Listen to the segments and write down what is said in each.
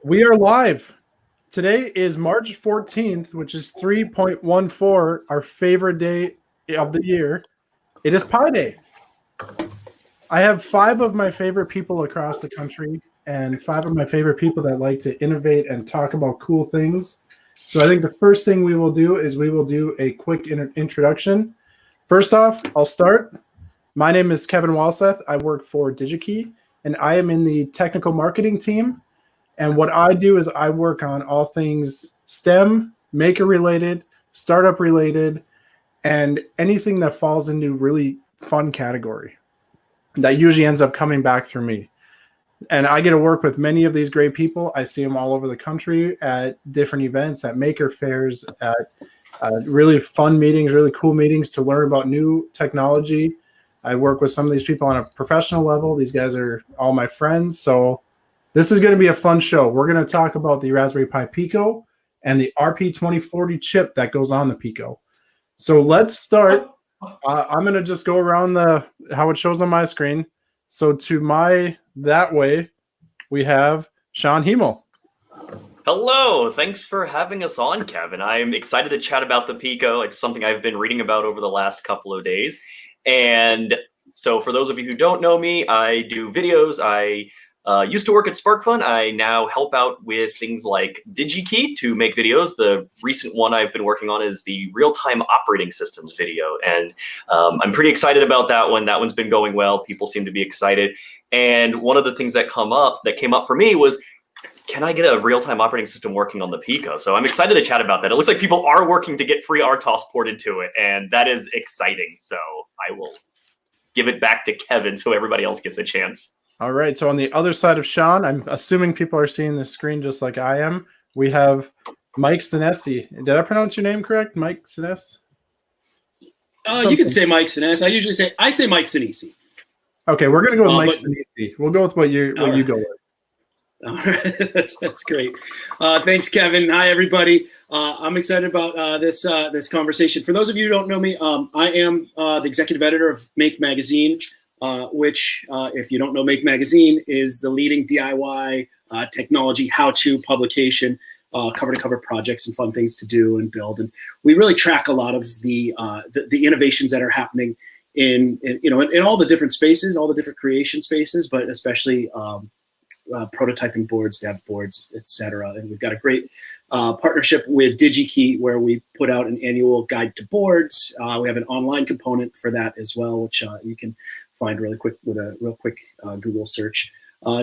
We are live. Today is March 14th, which is 3.14, our favorite day of the year. It is Pi Day. I have 5 of my favorite people across the country and 5 of my favorite people that like to innovate and talk about cool things. So I think the first thing we will do is we will do a quick introduction. First off, I'll start. My name is Kevin Walseth. I work for DigiKey, and I am in the technical marketing team. And what I do is I work on all things STEM, maker-related, startup-related, and anything that falls into really fun category. That usually ends up coming back through me. And I get to work with many of these great people. I see them all over the country at different events, at maker fairs, at really fun meetings, really cool meetings to learn about new technology. I work with some of these people on a professional level. These guys are all my friends. So this is going to be a fun show. We're going to talk about the Raspberry Pi Pico and the RP2040 chip that goes on the Pico. So let's start. I'm going to just go around how it shows on my screen. So to that way, we have Shawn Hymel. Hello, thanks for having us on, Kevin. I'm excited to chat about the Pico. It's something I've been reading about over the last couple of days. And so for those of you who don't know me, I do videos. I used to work at SparkFun. I now help out with things like DigiKey to make videos. The recent one I've been working on is the real-time operating systems video. And I'm pretty excited about that one. That one's been going well. People seem to be excited. And one of the things that came up for me was, can I get a real-time operating system working on the Pico? So I'm excited to chat about that. It looks like people are working to get free RTOS ported to it, and that is exciting. So I will give it back to Kevin so everybody else gets a chance. All right. So on the other side of Shawn, I'm assuming people are seeing the screen just like I am. We have Mike Senese. Did I pronounce your name correct? Mike Senese? You can say Mike Senese. I say Mike Senese. Okay, we're gonna go with Mike Senese. We'll go with what you go with. All right, that's great. Thanks, Kevin. Hi, everybody. I'm excited about this conversation. For those of you who don't know me, I am the executive editor of Make Magazine, which, if you don't know, Make Magazine is the leading DIY technology how-to publication, cover-to-cover projects and fun things to do and build. And we really track a lot of the innovations that are happening in all the different spaces, all the different creation spaces, but especially prototyping boards, dev boards, etc. And we've got a great partnership with DigiKey where we put out an annual guide to boards. We have an online component for that as well, which you can find really quick with a real quick Google search.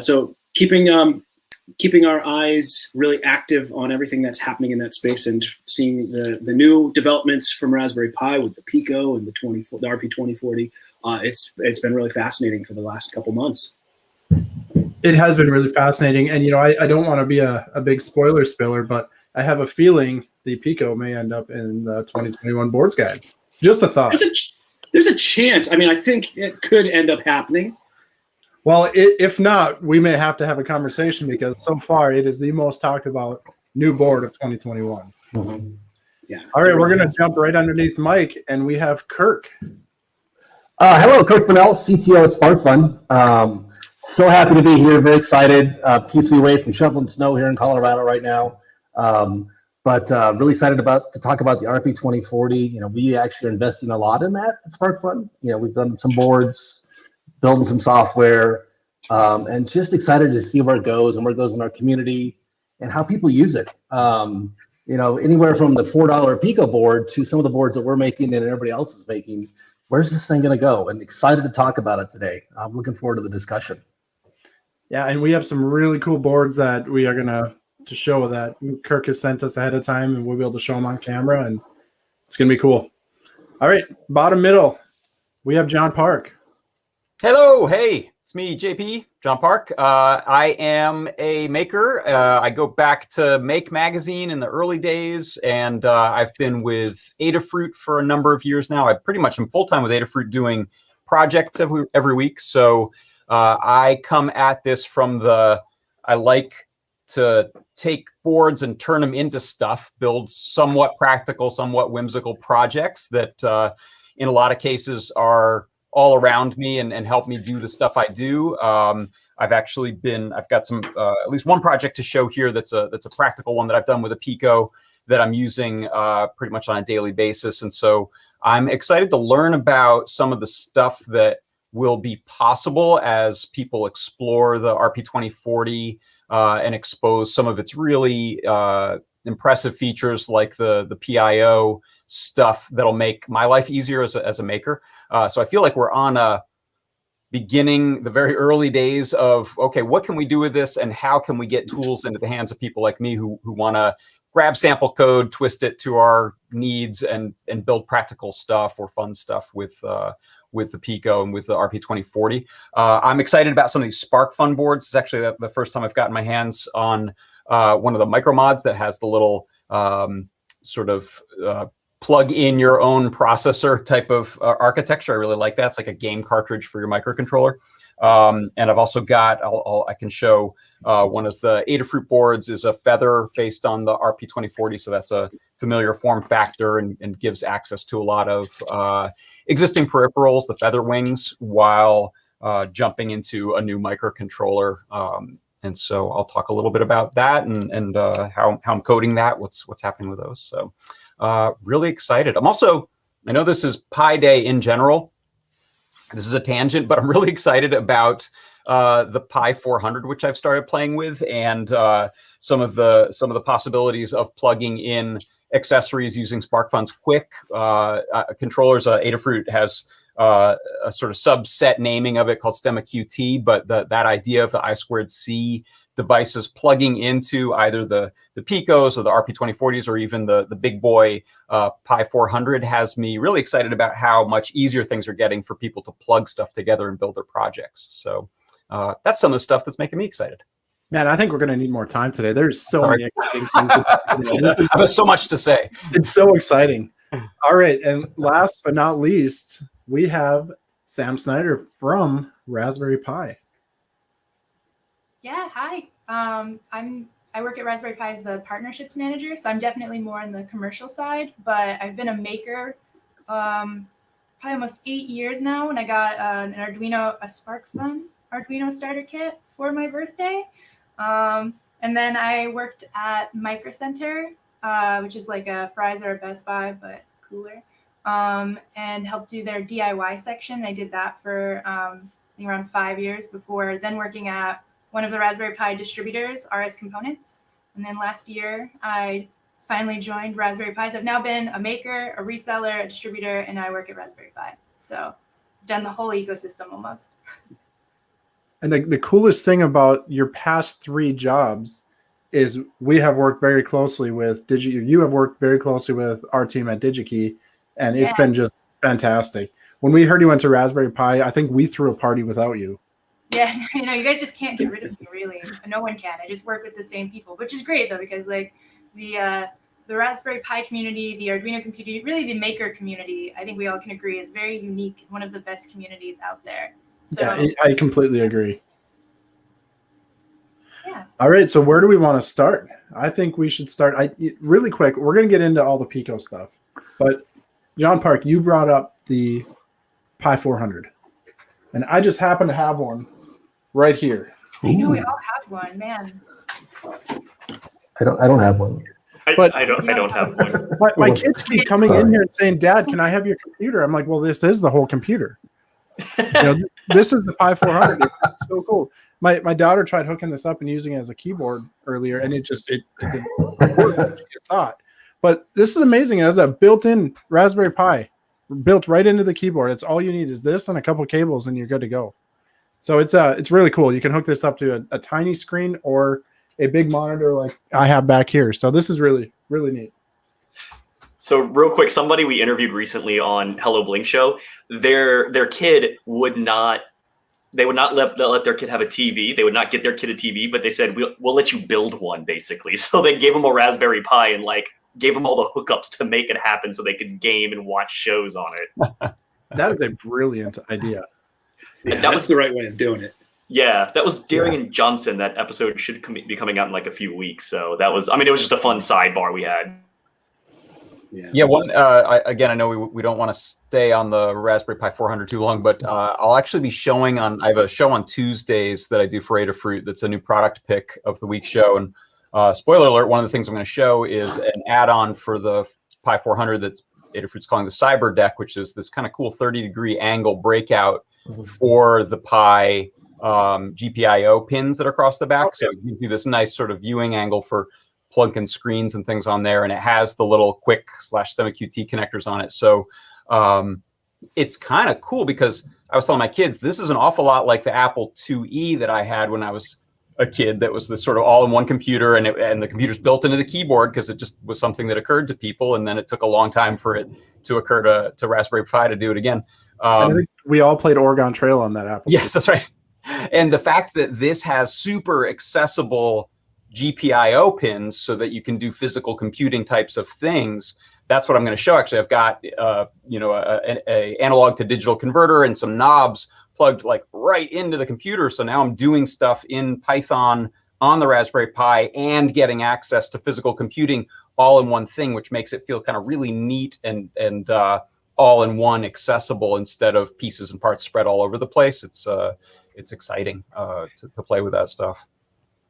So keeping our eyes really active on everything that's happening in that space and seeing the new developments from Raspberry Pi with the Pico and the RP2040. It's been really fascinating for the last couple months. It has been really fascinating. And, I don't want to be a big spoiler spiller, but I have a feeling the Pico may end up in the 2021 boards guide. Just a thought. There's a chance. I mean, I think it could end up happening. Well, if not, we may have to have a conversation because so far it is the most talked about new board of 2021. Mm-hmm. Yeah. All right, we're going to jump right underneath Mike, and we have Kirk. Hello, Kirk Benell, CTO at SparkFun. So happy to be here. Very excited. Keeps me away from shoveling snow here in Colorado right now. But really excited to talk about the RP2040. We actually are investing a lot in that at SparkFun. We've done some boards, building some software, and just excited to see where it goes and where it goes in our community and how people use it. Anywhere from the $4 Pico board to some of the boards that we're making and everybody else is making. Where's this thing going to go? And excited to talk about it today. I'm looking forward to the discussion. Yeah, and we have some really cool boards that we are going to show that Kirk has sent us ahead of time, and we'll be able to show them on camera, and it's going to be cool. All right, bottom middle, we have John Park. Hello, hey, it's me, JP, John Park. I am a maker. I go back to Make Magazine in the early days, and I've been with Adafruit for a number of years now. I pretty much am full-time with Adafruit doing projects every week, so I come at this from I like to take boards and turn them into stuff, build somewhat practical, somewhat whimsical projects that in a lot of cases are all around me and help me do the stuff I do. I've got some at least one project to show here that's a practical one that I've done with a Pico that I'm using pretty much on a daily basis. And so I'm excited to learn about some of the stuff that will be possible as people explore the RP2040 and expose some of its really impressive features like the PIO stuff that'll make my life easier as a maker. So I feel like we're on the very early days of, okay, what can we do with this and how can we get tools into the hands of people like me who want to grab sample code, twist it to our needs and build practical stuff or fun stuff with the Pico and with the RP2040. I'm excited about some of these Spark Fun boards. It's actually the first time I've gotten my hands on one of the micro mods that has the little plug in your own processor type of architecture. I really like that. It's like a game cartridge for your microcontroller. And I've also got, I can show one of the Adafruit boards is a Feather based on the RP2040. So that's a familiar form factor and gives access to a lot of existing peripherals, the Feather wings, while jumping into a new microcontroller. And so I'll talk a little bit about that and how I'm coding that, what's happening with those. So really excited. I know this is Pi Day in general. This is a tangent, but I'm really excited about the Pi 400, which I've started playing with, and some of the possibilities of plugging in accessories using SparkFun's quick controllers. Adafruit has a sort of subset naming of it called Stemma QT, but that idea of the I2C devices plugging into either the Picos or the RP2040s or even the big boy Pi 400 has me really excited about how much easier things are getting for people to plug stuff together and build their projects. So that's some of the stuff that's making me excited. Man, I think we're going to need more time today. There's so many exciting things. I have so much to say. It's so exciting. All right. And last but not least, we have Sam Snyder from Raspberry Pi. Yeah, hi. I work at Raspberry Pi as the partnerships manager, so I'm definitely more on the commercial side, but I've been a maker probably almost 8 years now, and I got an Arduino, a SparkFun Arduino starter kit for my birthday. And then I worked at Micro Center, which is like a Fry's or a Best Buy, but cooler, and helped do their DIY section. I did that for around 5 years before then working at one of the Raspberry Pi distributors, RS Components. And then last year, I finally joined Raspberry Pi. So I've now been a maker, a reseller, a distributor, and I work at Raspberry Pi. So done the whole ecosystem almost. And the coolest thing about your past 3 jobs is we have worked very closely with you have worked very closely with our team at DigiKey, and it's been just fantastic. When we heard you went to Raspberry Pi, I think we threw a party without you. Yeah, you guys just can't get rid of me, really. No one can. I just work with the same people, which is great, though, because like the Raspberry Pi community, the Arduino community, really the maker community, I think we all can agree is very unique, one of the best communities out there. So, yeah, I completely agree. Yeah. All right, so where do we want to start? I think we should start really quick. We're going to get into all the Pico stuff, but John Park, you brought up the Pi 400, and I just happen to have one right here. I know we all have one, man. I don't have one. I don't have one. My kids keep coming in here and saying, "Dad, can I have your computer?" I'm like, "Well, this is the whole computer. This is the Pi 400. It's so cool." My daughter tried hooking this up and using it as a keyboard earlier, and it didn't work as you thought. But this is amazing. It has a built-in Raspberry Pi built right into the keyboard. It's all you need is this and a couple cables, and you're good to go. So it's really cool. You can hook this up to a tiny screen or a big monitor like I have back here. So this is really, really neat. So real quick, somebody we interviewed recently on Hello Blink Show, their kid would not let their kid have a TV. They would not get their kid a TV, but they said, we'll let you build one, basically. So they gave them a Raspberry Pi and gave them all the hookups to make it happen so they could game and watch shows on it. That is a brilliant idea. Yeah, that's the right way of doing it. Yeah, that was Darian Johnson. That episode should be coming out in like a few weeks. So that was, it was just a fun sidebar we had. Yeah. Again, I know we don't want to stay on the Raspberry Pi 400 too long, but I'll actually be showing I have a show on Tuesdays that I do for Adafruit. That's a new product pick of the week show. And spoiler alert, one of the things I'm going to show is an add-on for the Pi 400 that's Adafruit's calling the Cyber Deck, which is this kind of cool 30-degree angle breakout for the Pi GPIO pins that are across the back. So it gives you this nice sort of viewing angle for plug-in screens and things on there, and it has the little quick /stemma QT connectors on it. So it's kind of cool because I was telling my kids this is an awful lot like the Apple IIe that I had when I was a kid. That was this sort of all-in-one computer, and the computer's built into the keyboard because it just was something that occurred to people, and then it took a long time for it to occur to Raspberry Pi to do it again. I think we all played Oregon Trail on that Apple. Yes, that's right. And the fact that this has super accessible GPIO pins so that you can do physical computing types of things. That's what I'm going to show. Actually, I've got a analog to digital converter and some knobs plugged like right into the computer. So now I'm doing stuff in Python on the Raspberry Pi and getting access to physical computing all in one thing, which makes it feel kind of really neat and all in one, accessible instead of pieces and parts spread all over the place. It's exciting to play with that stuff.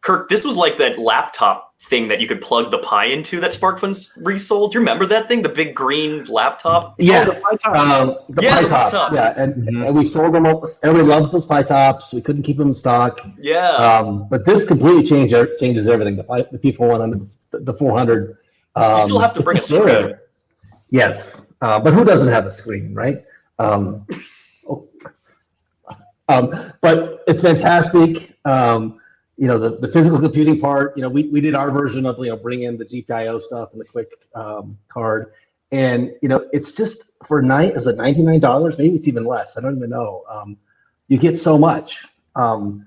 Kirk, this was like that laptop thing that you could plug the Pi into that SparkFun resold. Do you remember that thing, the big green laptop? Yeah, the Pi Top. the Pi Top. Yeah, and we sold them. Everybody loves those Pi Tops. We couldn't keep them in stock. Yeah. But this completely changes everything. The P400, the 400. You still have to bring a screen. Yes, but who doesn't have a screen, right? But it's fantastic. The physical computing part, we did our version of, bring in the GPIO stuff and the quick card. And, it's just for is it $99? Maybe it's even less. I don't even know. You get so much. And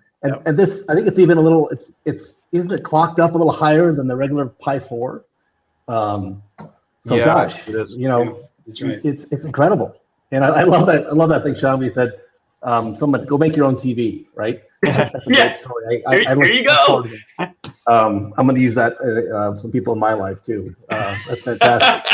this, I think it's even a little, isn't it clocked up a little higher than the regular Pi 4? Gosh, it is. That's right. It's incredible. And I love that. I love that thing, Shawn, you said, someone go make your own TV, right? That's a great story. Here you go. I'm going to use that some people in my life too. That's fantastic.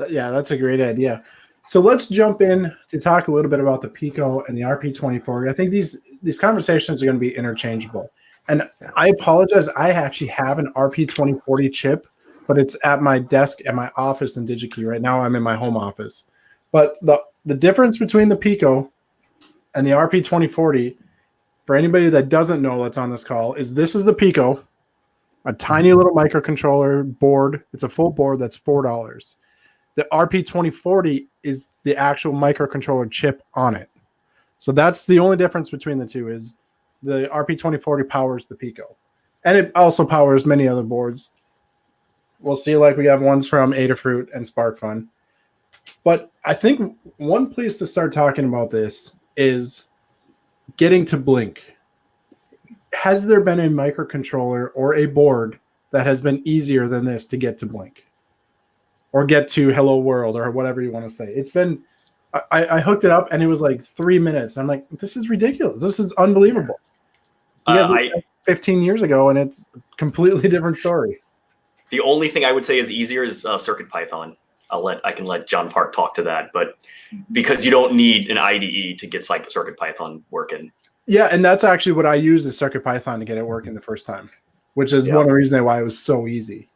Yeah, that's a great idea. So let's jump in to talk a little bit about the Pico and the RP2040. I think these conversations are going to be interchangeable. And I apologize. I actually have an RP2040 chip, but it's at my desk at my office in DigiKey. Right now I'm in my home office. But the difference between the Pico and the RP2040, for anybody that doesn't know that's on this call, is this is the Pico, a tiny little microcontroller board. It's a full board that's $4. The RP2040 is the actual microcontroller chip on it. So that's the only difference between the two, is the RP2040 powers the Pico. And it also powers many other boards. We'll see, like we have ones from Adafruit and SparkFun. But I think one place to start talking about this is getting to Blink. Has there been a microcontroller or a board that has been easier than this to get to Blink? Or get to Hello World, or whatever you want to say. It's been, I hooked it up and it was like 3 minutes. I'm like, this is ridiculous. This is unbelievable. You guys looked at 15 years ago and it's a completely different story. The only thing I would say is easier is CircuitPython. I can let John Park talk to that, but because you don't need an IDE to get CircuitPython working. Yeah, and that's actually what I used, is CircuitPython to get it working the first time, which is one of the reasons why it was so easy.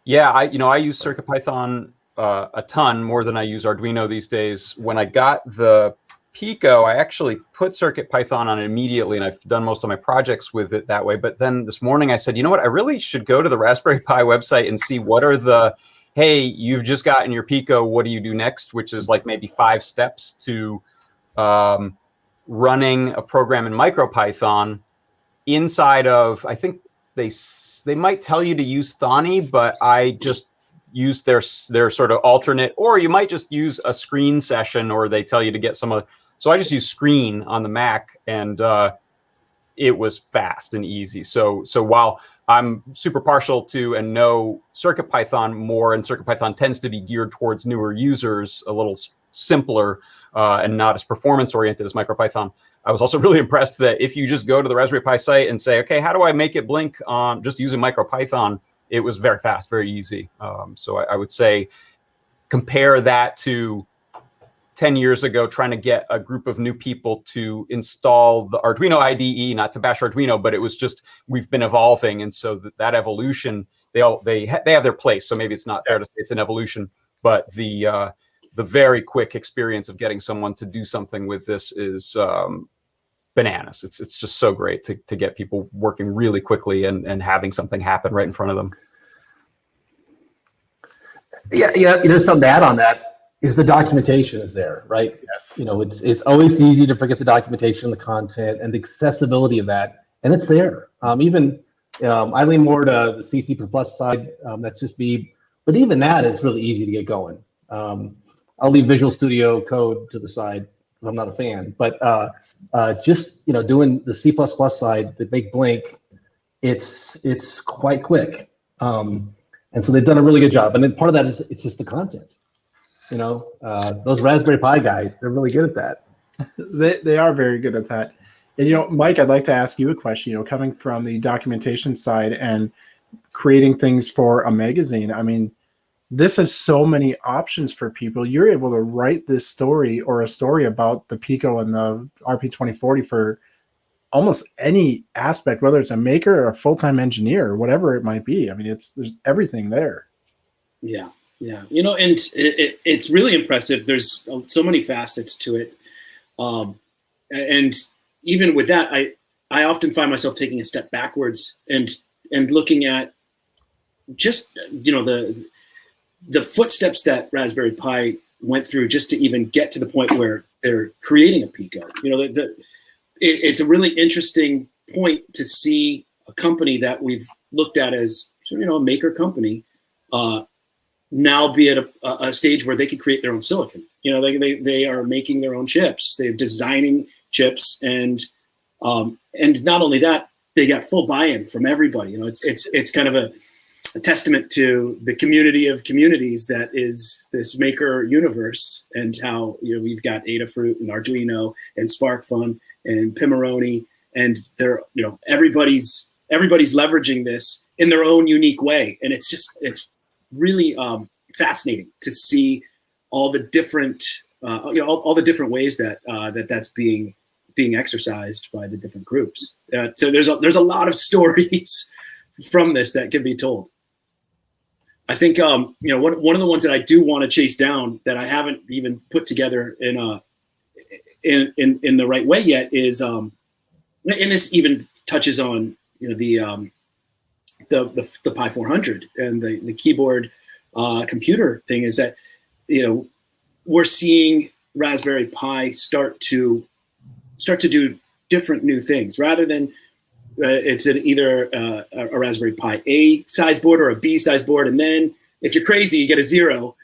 Yeah, I use CircuitPython a ton, more than I use Arduino these days. When I got the Pico, I actually put CircuitPython on it immediately, and I've done most of my projects with it that way. But then this morning I said, you know what, I really should go to the Raspberry Pi website and see what are the, hey, you've just gotten your Pico, what do you do next? Which is like maybe 5 steps to running a program in MicroPython inside of, I think they might tell you to use Thonny, but I just used their sort of alternate, or you might just use a screen session, or they tell you to get some of, so I just use screen on the Mac, and it was fast and easy. So while I'm super partial to and know CircuitPython more, and CircuitPython tends to be geared towards newer users, a little simpler and not as performance oriented as MicroPython, I was also really impressed that if you just go to the Raspberry Pi site and say, okay, how do I make it blink on just using MicroPython, it was very fast, very easy. So I would say compare that to 10 years ago, trying to get a group of new people to install the Arduino IDE, not to bash Arduino, but it was just, we've been evolving. And so that evolution, they have their place. So maybe it's not fair to say it's an evolution, but the very quick experience of getting someone to do something with this is bananas. It's just so great to get people working really quickly and having something happen right in front of them. Yeah, something to add on that is the documentation is there, right? Yes. It's always easy to forget the documentation, the content, and the accessibility of that, and it's there. I lean more to the C++ side. That's just me, but even that, it's really easy to get going. I'll leave Visual Studio Code to the side because I'm not a fan, but just doing the C++ side, the Make Blink, it's quite quick, and so they've done a really good job. And then part of that is it's just the content. Those Raspberry Pi guys, they're really good at that. They are very good at that. And Mike, I'd like to ask you a question. Coming from the documentation side and creating things for a magazine, I mean, this has so many options for people. You're able to write this story or a story about the Pico and the RP2040 for almost any aspect, whether it's a maker or a full-time engineer or whatever it might be. I mean, there's everything there. Yeah. Yeah, and it's really impressive. There's so many facets to it, and even with that, I often find myself taking a step backwards and looking at just the footsteps that Raspberry Pi went through just to even get to the point where they're creating a Pico. It's a really interesting point to see a company that we've looked at as a maker company. Now be at a stage where they can create their own silicon. They are making their own chips. They're designing chips, and not only that, they got full buy-in from everybody. It's kind of a testament to the community of communities that is this maker universe, and how we've got Adafruit and Arduino and SparkFun and Pimoroni, and they're everybody's leveraging this in their own unique way, and it's really fascinating to see all the different all the different ways that that's being exercised by the different groups. So there's a lot of stories from this that can be told. I think one of the ones that I do want to chase down that I haven't even put together in the right way yet is and this even touches on the Pi 400 and the keyboard computer thing, is that we're seeing Raspberry Pi start to do different new things, rather than it's either a Raspberry Pi A size board or a B size board, and then if you're crazy you get a 0.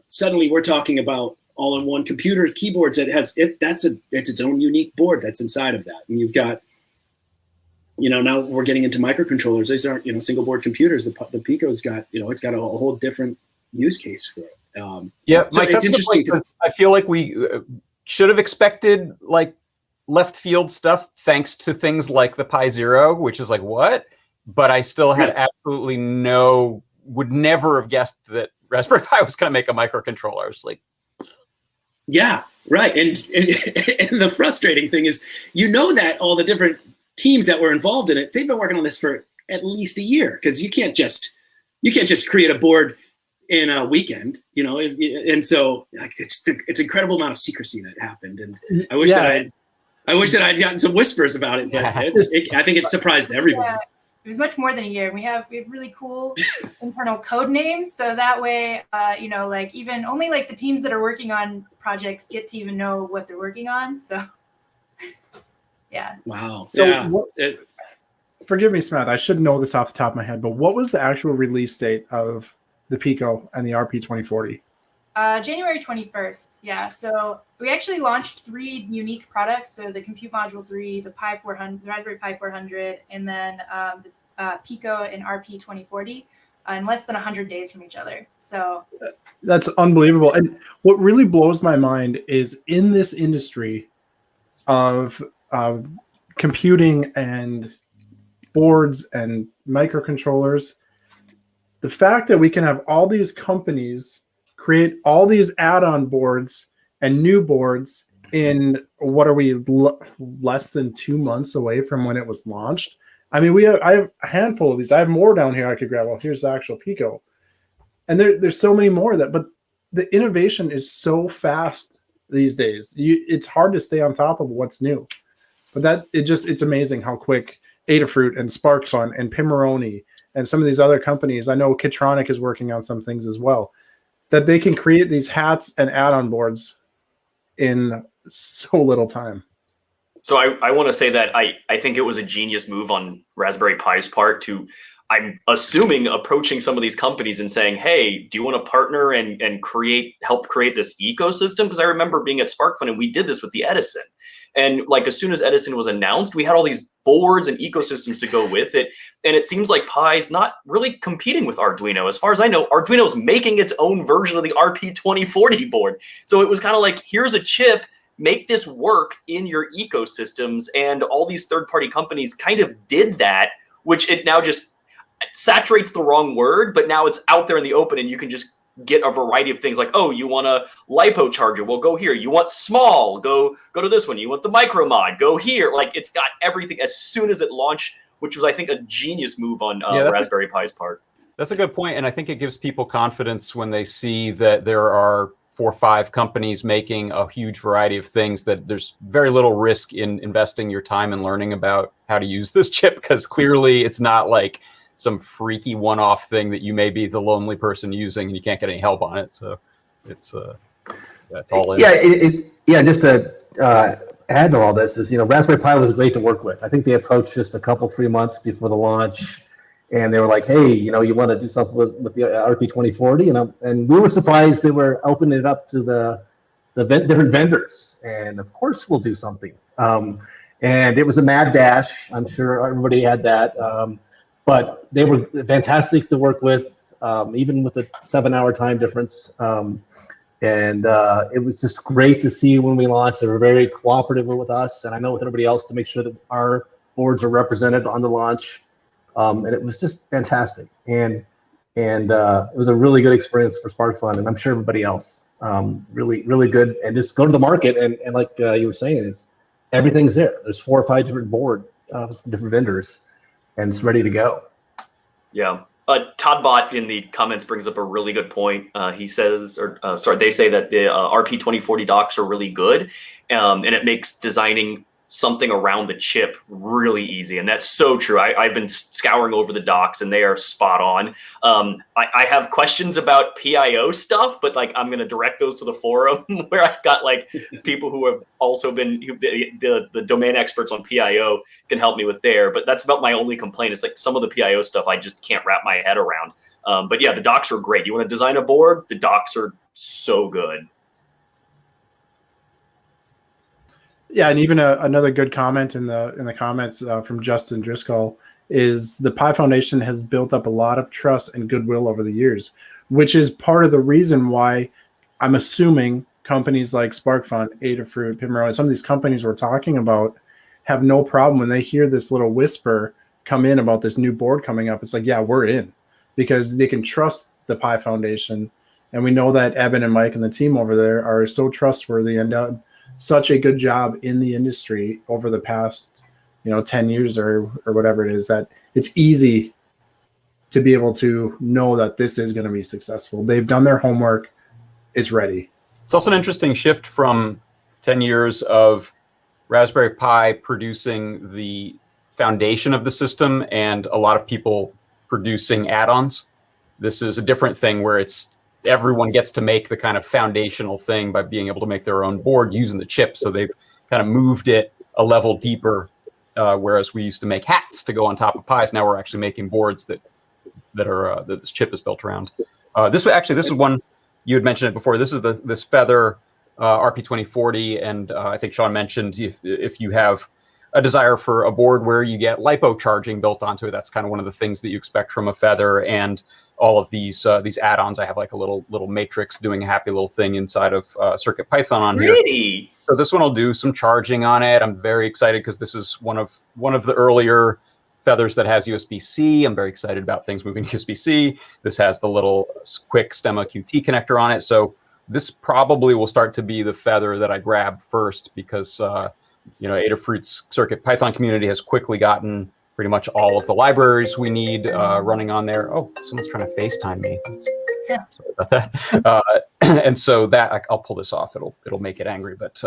Suddenly we're talking about all-in-one computer keyboards that it's its own unique board that's inside of that, and you've got now we're getting into microcontrollers. These aren't, single board computers. The Pico's got, it's got a whole different use case for it. So Mike, it's interesting. I feel like we should have expected like left field stuff, thanks to things like the Pi Zero, which is like, what? But I still had absolutely would never have guessed that Raspberry Pi was going to make a microcontroller. I was like, yeah, right. And the frustrating thing is, that all the different teams that were involved in it, they've been working on this for at least a year, because you can't just create a board in a weekend, and so like it's incredible amount of secrecy that happened, and I wish that I'd gotten some whispers about it, but I think it surprised everybody. Yeah, it was much more than a year. We have really cool internal code names, so that way, like even only like the teams that are working on projects get to even know what they're working on. So. Yeah. Wow. So forgive me, Samantha, I should know this off the top of my head, but what was the actual release date of the Pico and the RP2040? January 21st. Yeah. So we actually launched 3 unique products. So the Compute Module 3, the Pi 400, the Raspberry Pi 400, and then the Pico and RP2040 in less than 100 days from each other. So that's unbelievable. And what really blows my mind is in this industry of computing and boards and microcontrollers, the fact that we can have all these companies create all these add-on boards and new boards in what are we less than 2 months away from when it was launched. I mean, I have a handful of these. I have more down here I could grab. Well, here's the actual Pico, and there's so many more but the innovation is so fast these days. It's hard to stay on top of what's new, but it's amazing how quick Adafruit and SparkFun and Pimoroni and some of these other companies, I know Kitronic is working on some things as well, that they can create these hats and add-on boards in so little time. So I want to say that I think it was a genius move on Raspberry Pi's part to, I'm assuming, approaching some of these companies and saying, hey, do you want to partner and help create this ecosystem? Because I remember being at SparkFun and we did this with the Edison. And like as soon as Edison was announced, we had all these boards and ecosystems to go with it. And it seems like Pi's not really competing with Arduino. As far as I know, Arduino is making its own version of the RP2040 board. So it was kind of like, here's a chip, make this work in your ecosystems. And all these third-party companies kind of did that, which it now just saturates the wrong word, but now it's out there in the open and you can just get a variety of things like, oh, you want a LiPo charger? Well, go here. You want small? Go to this one. You want the micro mod? Go here. Like, it's got everything as soon as it launched, which was, I think, a genius move on Raspberry Pi's part. That's a good point, and I think it gives people confidence when they see that there are 4 or 5 companies making a huge variety of things, that there's very little risk in investing your time and learning about how to use this chip, because clearly it's not like some freaky one-off thing that you may be the lonely person using and you can't get any help on it. So it's that's all in. Yeah, just to add to all this is, Raspberry Pi was great to work with. I think they approached just 3 months before the launch, and they were like, hey, you want to do something with the RP2040, and we were surprised they were opening it up to the different vendors, and of course we'll do something. And it was a mad dash. I'm sure everybody had that. But they were fantastic to work with, even with a 7-hour time difference. And it was just great to see when we launched. They were very cooperative with us, and I know with everybody else, to make sure that our boards are represented on the launch. And it was just fantastic. And it was a really good experience for SparkFun, and I'm sure everybody else. Really, really good. And just go to the market, and like you were saying, is everything's there. There's 4 or 5 different boards from different vendors, and it's ready to go. Yeah. Todd Bott in the comments brings up a really good point. He says, they say that the RP2040 docks are really good, and it makes designing something around the chip really easy. And that's so true. I've been scouring over the docs and they are spot on. I have questions about PIO stuff, but like I'm going to direct those to the forum where I've got like people who have also been the domain experts on PIO can help me with there. But that's about my only complaint. It's like some of the PIO stuff I just can't wrap my head around. But yeah, the docs are great. You want to design a board? The docs are so good. Yeah, and even another good comment in the comments from Justin Driscoll is the Pi Foundation has built up a lot of trust and goodwill over the years, which is part of the reason why I'm assuming companies like SparkFun, Adafruit, Pimoroni, some of these companies we're talking about have no problem when they hear this little whisper come in about this new board coming up. It's like, yeah, we're in, because they can trust the Pi Foundation. And we know that Eben and Mike and the team over there are so trustworthy and done such a good job in the industry over the past 10 years or whatever it is, that it's easy to be able to know that this is going to be successful. They've done their homework. It's ready. It's also an interesting shift from 10 years of Raspberry Pi producing the foundation of the system and a lot of people producing add-ons. This is a different thing where everyone gets to make the kind of foundational thing by being able to make their own board using the chip. So they've kind of moved it a level deeper, whereas we used to make hats to go on top of Pis. Now we're actually making boards that this chip is built around. This is one you had mentioned it before. This is this Feather RP2040, and I think Shawn mentioned if you have a desire for a board where you get LiPo charging built onto it, that's kind of one of the things that you expect from a Feather. And all of these add-ons, I have like a little matrix doing a happy little thing inside of CircuitPython on here. So this one will do some charging on it. I'm very excited because this is one of the earlier feathers that has USB-C. I'm very excited about things moving to USB-C. This has the little quick Stemma QT connector on it. So this probably will start to be the feather that I grab first because, Adafruit's Circuit Python community has quickly gotten pretty much all of the libraries we need running on there. Oh, someone's trying to FaceTime me. Yeah. Sorry about that. And so that I'll pull this off. It'll make it angry. But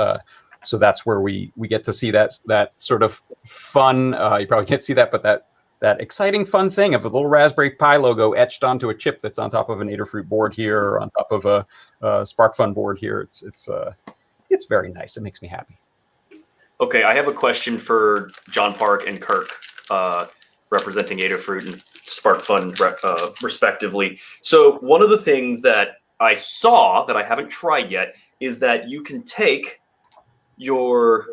so that's where we get to see that sort of fun. You probably can't see that, but that exciting fun thing of a little Raspberry Pi logo etched onto a chip that's on top of an Adafruit board here, or on top of a SparkFun board here. It's very nice. It makes me happy. Okay, I have a question for John Park and Kirk, representing Adafruit and SparkFun respectively. So one of the things that I saw that I haven't tried yet is that you can take your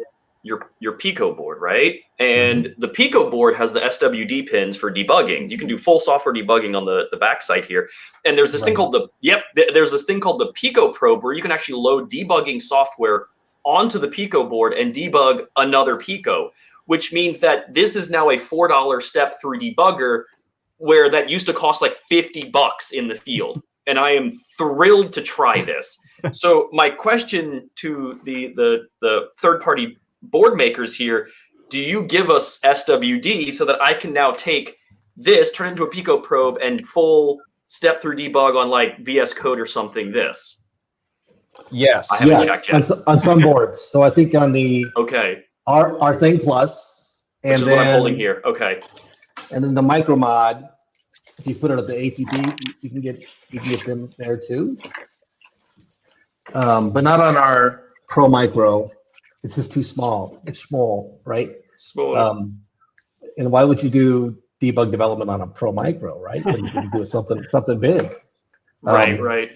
Pico board, right? And the Pico board has the SWD pins for debugging. You can do full software debugging on the backside here. And there's this thing called there's this thing called the Pico probe where you can actually load debugging software onto the Pico board and debug another Pico, which means that this is now a $4 step through debugger where that used to cost like $50 in the field. And I am thrilled to try this. So my question to the third-party board makers here, do you give us SWD so that I can now take this, turn it into a Pico probe, and full step through debug on like VS Code or something this? Yes. I haven't checked yet. On some boards. So I think on the our Thing Plus, which is what I'm holding here. Okay. And then the Micro Mod, if you put it at the ATB, you can get them there too. But not on our Pro Micro. It's just too small. It's small, right? Small. And why would you do debug development on a Pro Micro, right? When you can do something big. Right.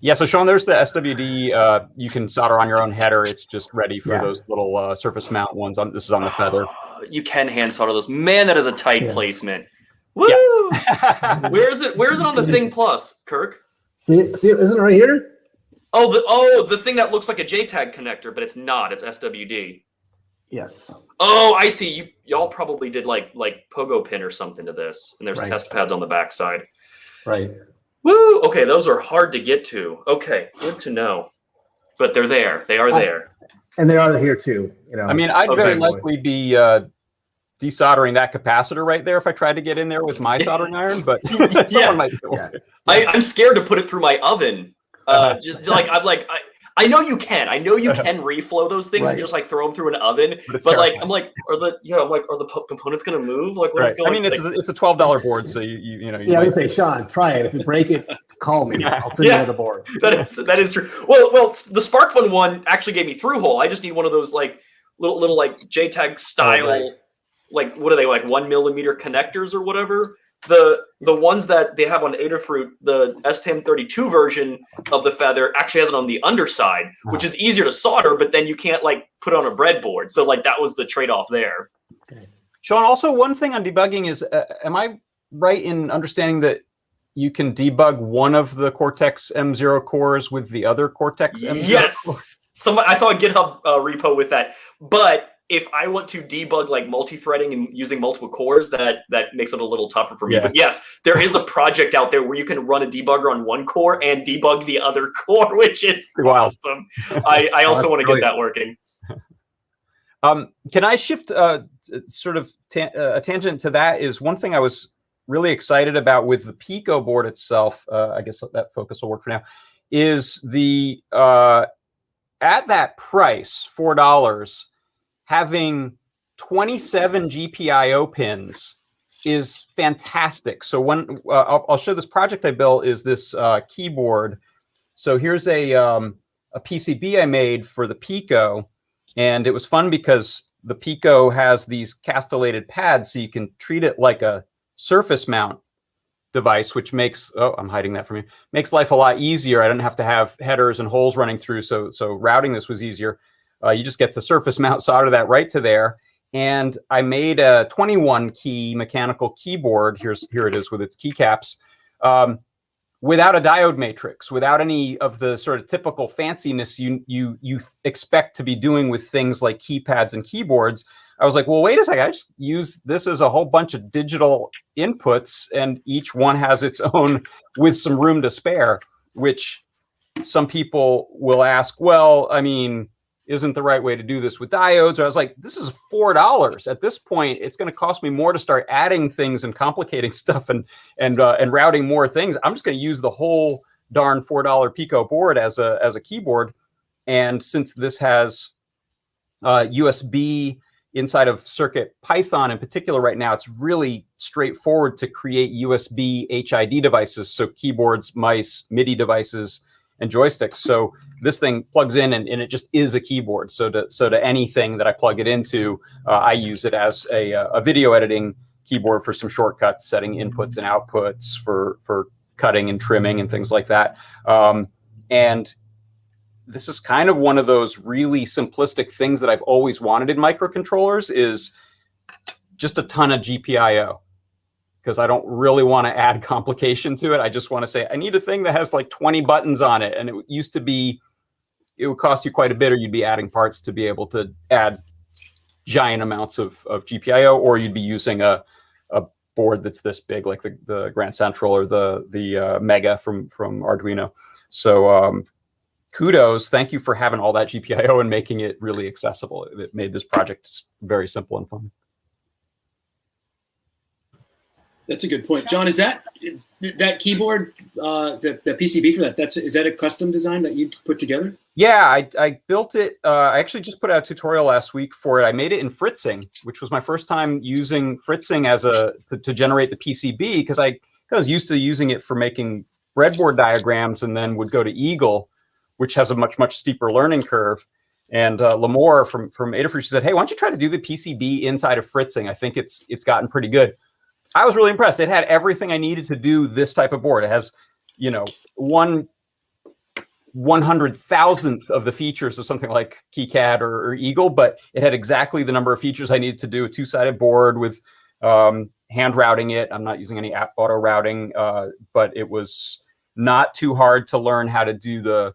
Yeah, so Shawn, there's the SWD. You can solder on your own header. It's just ready for those little surface mount ones. This is on the feather. You can hand solder those. Man, that is a tight placement. Woo! Yeah. Where is it on the Thing Plus, Kirk? See, isn't it right here? The thing that looks like a JTAG connector, but it's not. It's SWD. Yes. Oh, I see. Y'all probably did like pogo pin or something to this, and there's test pads on the backside. Right. Woo! Okay, those are hard to get to. Okay, good to know. But they're there. They are there. And they are here too. I mean, I'd very likely be desoldering that capacitor right there if I tried to get in there with my soldering iron, but someone might be able to. I'm scared to put it through my oven. I know you can. I know you can reflow those things and just like throw them through an oven. But like, I'm like, are the components going to move? Like, what's going? I mean, it's a $12 board, so you know. I would say, Shawn, try it. If you break it, call me. I'll send you the board. That is true. Well, the SparkFun one actually gave me through hole. I just need one of those like little like JTAG style, like what are they, like 1 millimeter connectors or whatever. The ones that they have on Adafruit, the STM32 version of the feather actually has it on the underside, which is easier to solder, but then you can't like put on a breadboard. So like that was the trade-off there. Okay. Shawn, also one thing on debugging is, am I right in understanding that you can debug one of the Cortex M0 cores with the other Cortex M0 Yes. I saw a GitHub repo with that, but if I want to debug like multi-threading and using multiple cores, that makes it a little tougher for me. But yes, there is a project out there where you can run a debugger on one core and debug the other core, which is awesome. I also want to get that working. Can I shift sort of a tangent to that? Is one thing I was really excited about with the Pico board itself. I guess that focus will work for now. Is the at that price, $4. Having 27 GPIO pins is fantastic. So when I'll show this project I built is this keyboard. So here's a PCB I made for the Pico, and it was fun because the Pico has these castellated pads, so you can treat it like a surface mount device, which makes I'm hiding that from you. Makes life a lot easier. I don't have to have headers and holes running through, so routing this was easier. You just get to surface mount solder that right to there. And I made a 21 key mechanical keyboard. Here it is with its keycaps, without a diode matrix, without any of the sort of typical fanciness you expect to be doing with things like keypads and keyboards. I was like, well, wait a second, I just use this as a whole bunch of digital inputs, and each one has its own with some room to spare, which some people will ask, well, I mean, isn't the right way to do this with diodes? Or I was like, this is $4. At this point, it's going to cost me more to start adding things and complicating stuff and routing more things. I'm just going to use the whole darn $4 Pico board as a keyboard. And since this has USB inside of Circuit Python in particular right now, it's really straightforward to create USB HID devices. So keyboards, mice, MIDI devices, and joysticks. So this thing plugs in and it just is a keyboard. So to anything that I plug it into, I use it as a video editing keyboard for some shortcuts, setting inputs and outputs for cutting and trimming and things like that. And this is kind of one of those really simplistic things that I've always wanted in microcontrollers, is just a ton of GPIO. Because I don't really want to add complication to it. I just want to say, I need a thing that has like 20 buttons on it. And it used to be, it would cost you quite a bit, or you'd be adding parts to be able to add giant amounts of GPIO, or you'd be using a board that's this big, like the Grand Central or the Mega from Arduino. So kudos, thank you for having all that GPIO and making it really accessible. It made this project very simple and fun. That's a good point, John. Is that keyboard, the PCB for that? Is that a custom design that you put together? Yeah, I built it. I actually just put out a tutorial last week for it. I made it in fritzing, which was my first time using fritzing as to generate the PCB, because I was used to using it for making breadboard diagrams, and then would go to Eagle, which has a much steeper learning curve. And Lamore from Adafruit, she said, "Hey, why don't you try to do the PCB inside of fritzing? I think it's gotten pretty good." I was really impressed. It had everything I needed to do this type of board. It has, 1/100,000th of the features of something like KiCad or Eagle, but it had exactly the number of features I needed to do. A two-sided board with hand routing it. I'm not using any auto routing, but it was not too hard to learn how to do the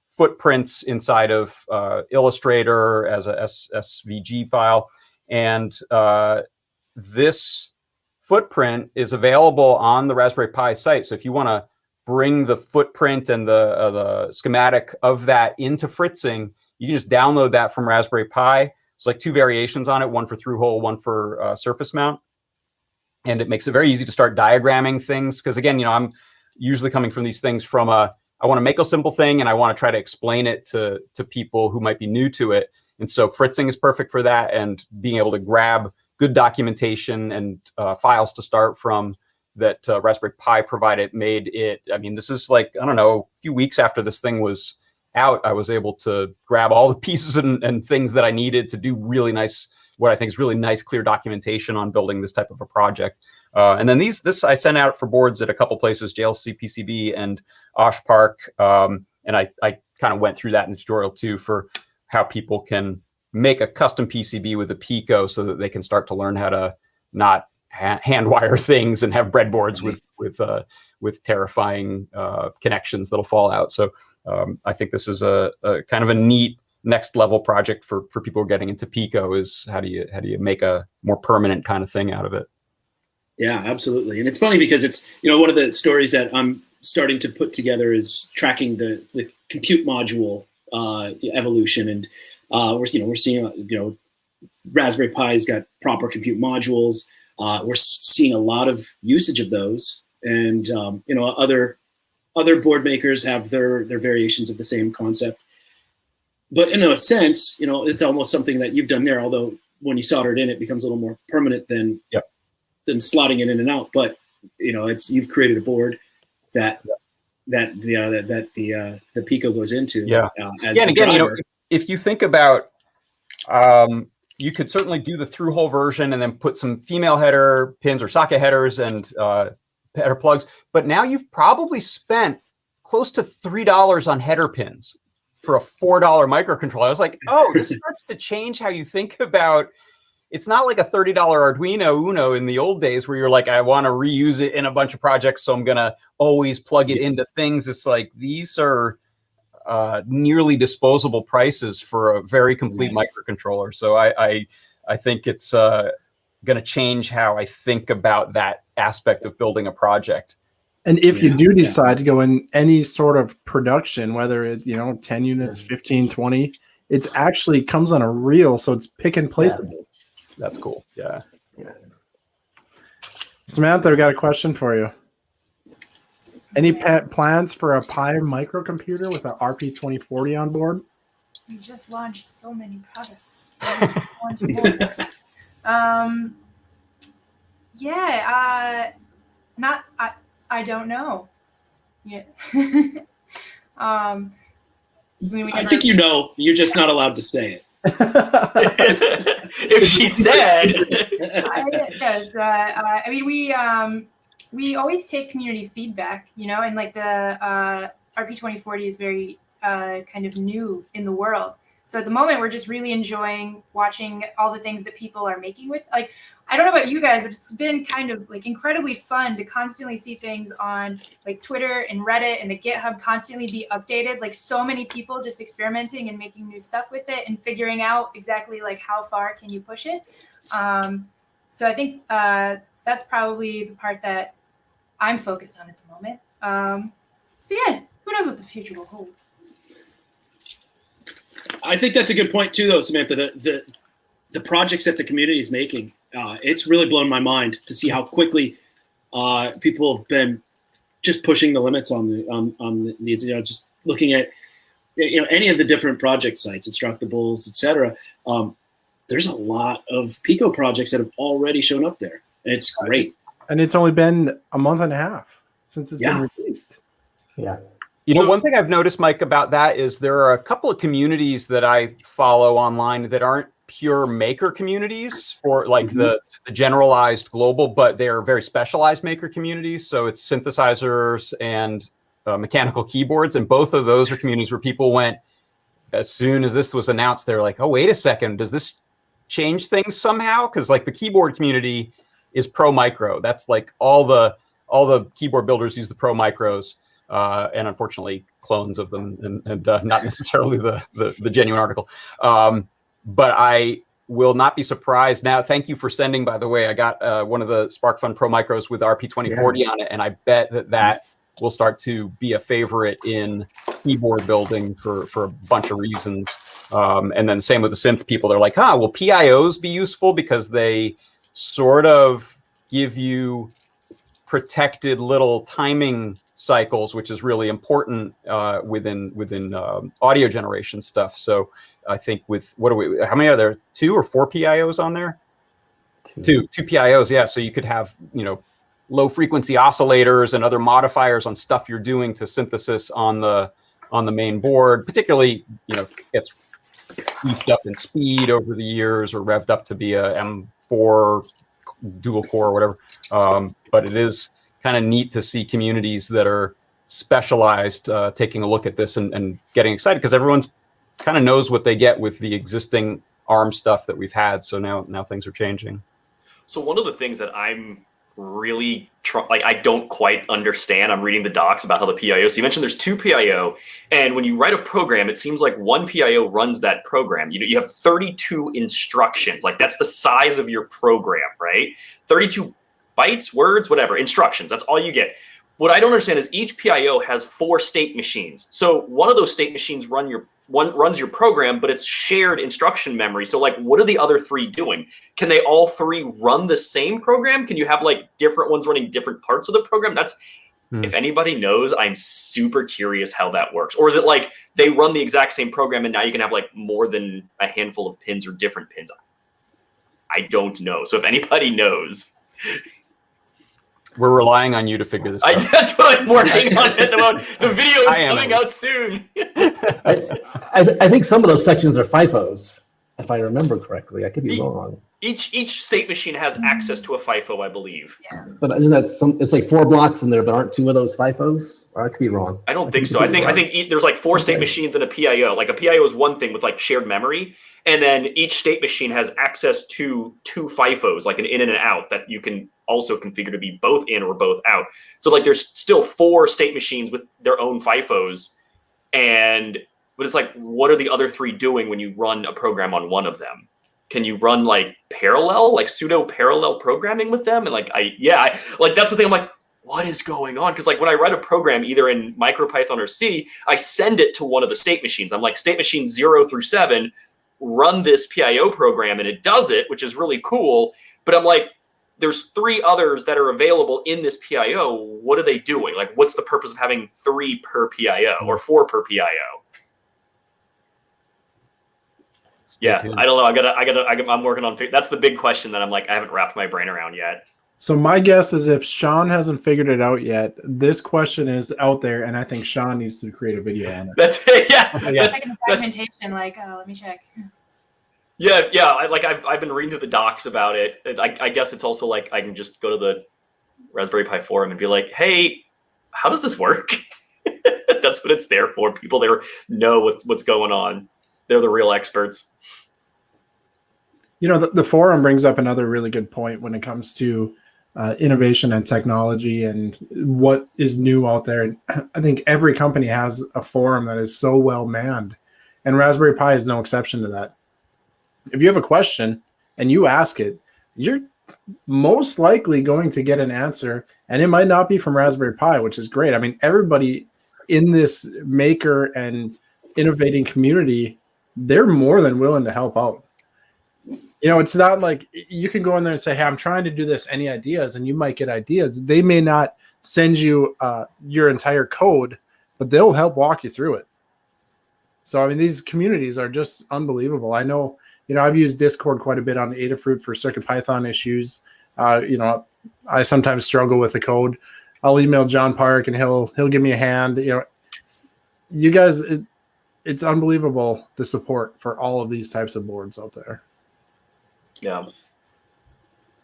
footprints inside of Illustrator as a SVG file. And this footprint is available on the Raspberry Pi site. So if you want to bring the footprint and the schematic of that into fritzing, you can just download that from Raspberry Pi. It's like two variations on it, one for through-hole, one for surface mount. And it makes it very easy to start diagramming things. Because again, I'm usually coming from these things from I want to make a simple thing and I want to try to explain it to people who might be new to it. And so fritzing is perfect for that, and being able to grab good documentation and files to start from that Raspberry Pi provided made it. I mean, this is like, I don't know, a few weeks after this thing was out, I was able to grab all the pieces and things that I needed to do really nice, what I think is really nice, clear documentation on building this type of a project. And then this I sent out for boards at a couple places, JLC PCB and Osh Park. And I kind of went through that in the tutorial too, for how people can make a custom PCB with a Pico so that they can start to learn how to not hand wire things and have breadboards with terrifying connections that'll fall out. So I think this is a kind of a neat next level project for people getting into Pico, is how do you make a more permanent kind of thing out of it? Yeah, absolutely. And it's funny because it's, one of the stories that I'm starting to put together is tracking the compute module evolution. And we're seeing, Raspberry Pi's got proper compute modules. We're seeing a lot of usage of those, and other board makers have their variations of the same concept. But in a sense, it's almost something that you've done there. Although when you solder it in, it becomes a little more permanent than slotting it in and out. But you've created a board that the Pico goes into. And again, if you think about, you could certainly do the through-hole version and then put some female header pins or socket headers and header plugs. But now you've probably spent close to $3 on header pins for a $4 microcontroller. I was like, oh, this starts to change how you think about. It's not like a $30 Arduino Uno in the old days where you're like, I want to reuse it in a bunch of projects, so I'm going to always plug it into things. It's like, these are nearly disposable prices for a very complete microcontroller. So I I think it's going to change how I think about that aspect of building a project. And if you do decide to go in any sort of production, whether it's 10 units, 15, 20, it's actually comes on a reel, so it's pick and placeable. That's cool. Yeah. Samantha, I got a question for you. Any plans for a Pi microcomputer with an RP2040 on board? We just launched so many products. I don't know. Yeah. I think you know. You're just not allowed to say it. If she said. We always take community feedback, and like the RP2040 is very kind of new in the world. So at the moment, we're just really enjoying watching all the things that people are making with. Like, I don't know about you guys, but it's been kind of like incredibly fun to constantly see things on like Twitter and Reddit and the GitHub constantly be updated. Like so many people just experimenting and making new stuff with it and figuring out exactly like how far can you push it. So I think that's probably the part that I'm focused on at the moment. So yeah, who knows what the future will hold. I think that's a good point too, though, Samantha. The projects that the community is making, it's really blown my mind to see how quickly people have been just pushing the limits on these. Just looking at any of the different project sites, Instructables, etc. There's a lot of Pico projects that have already shown up there. It's great, and it's only been a month and a half since it's been released. Yeah. One thing I've noticed, Mike, about that is there are a couple of communities that I follow online that aren't pure maker communities for like the generalized global, but they're very specialized maker communities. So it's synthesizers and mechanical keyboards. And both of those are communities where people went, as soon as this was announced, they're like, oh, wait a second, does this change things somehow? Because like the keyboard community is Pro Micro. That's like all the keyboard builders use the Pro Micros. And unfortunately, clones of them, and not necessarily the genuine article. But I will not be surprised. Now, thank you for sending, by the way. I got one of the SparkFun Pro Micros with RP2040 on it, and I bet that will start to be a favorite in keyboard building for a bunch of reasons. And then same with the synth people. They're like, will PIOs be useful because they sort of give you protected little timing cycles, which is really important within audio generation stuff. So I think with how many are there? 2 or 4 PIOs on there? Two PIOs, yeah. So you could have low frequency oscillators and other modifiers on stuff you're doing to synthesis on the main board. Particularly, it's beefed up in speed over the years or revved up to be a M4 dual core or whatever. But it is kind of neat to see communities that are specialized taking a look at this and getting excited because everyone's kind of knows what they get with the existing ARM stuff that we've had. So now things are changing. So one of the things that I'm really I don't quite understand. I'm reading the docs about how the PIO. So you mentioned there's 2 PIO, and when you write a program, it seems like 1 PIO runs that program. You have 32 instructions. Like that's the size of your program, right? 32 bytes, words, whatever, instructions. That's all you get. What I don't understand is each PIO has 4 state machines. So one of those state machines runs your program, but it's shared instruction memory. So like, what are the other 3 doing? Can they all 3 run the same program? Can you have like different ones running different parts of the program? That's if anybody knows, I'm super curious how that works. Or is it like they run the exact same program and now you can have like more than a handful of pins or different pins? I don't know. So if anybody knows. We're relying on you to figure this out. That's what I'm working on at the moment. The video is coming out soon. I think some of those sections are FIFOs, if I remember correctly. I could be wrong. Each state machine has access to a FIFO, I believe. Yeah. But isn't that it's like 4 blocks in there, but aren't 2 of those FIFOs? Or I could be wrong. I don't think so. I think there's like 4 state machines and a PIO. Like a PIO is one thing with like shared memory, and then each state machine has access to 2 FIFOs, like an in and an out that you can also configure to be both in or both out. So like there's still 4 state machines with their own FIFOs, but it's like, what are the other 3 doing when you run a program on one of them? can you run like parallel, like pseudo parallel programming with them? And like, like that's the thing. I'm like, what is going on? Because like when I write a program either in MicroPython or C, I send it to one of the state machines. I'm like, state machine 0 through 7, run this PIO program, and it does it, which is really cool. But I'm like, there's 3 others that are available in this PIO. What are they doing? Like, what's the purpose of having 3 per PIO or 4 per PIO? Yeah, I don't know. I'm working on. That's the big question that I'm like, I haven't wrapped my brain around yet. So my guess is if Shawn hasn't figured it out yet, this question is out there, and I think Shawn needs to create a video on it. That's it. Yeah. That's like documentation. Like, let me check. Yeah. I've been reading through the docs about it. I guess it's also like I can just go to the Raspberry Pi forum and be like, hey, how does this work? That's what it's there for. People there know what's going on. They're the real experts. You know, the forum brings up another really good point when it comes to innovation and technology and what is new out there. And I think every company has a forum that is so well manned, and Raspberry Pi is no exception to that. If you have a question and you ask it, you're most likely going to get an answer, and it might not be from Raspberry Pi, which is great. I mean, everybody in this maker and innovating community, they're more than willing to help out. You know, it's not like you can go in there and say, hey, I'm trying to do this. Any ideas? And you might get ideas. They may not send you your entire code, but they'll help walk you through it. So, I mean, these communities are just unbelievable. I know, you know, I've used Discord quite a bit on Adafruit for CircuitPython issues. You know, I sometimes struggle with the code. I'll email John Park and he'll give me a hand. You know, you guys, it's unbelievable the support for all of these types of boards out there. Yeah.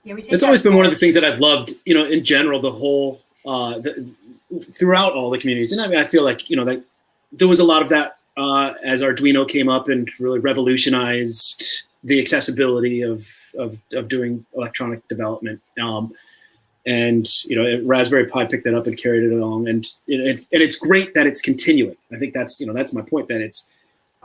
It's always been one of the things that I've loved, you know, in general, the whole, throughout all the communities. And I mean, I feel like, you know, that there was a lot of that as Arduino came up and really revolutionized the accessibility of doing electronic development. And, you know, Raspberry Pi picked that up and carried it along. And, you know, it's great that it's continuing. I think that's, you know, that's my point, that it's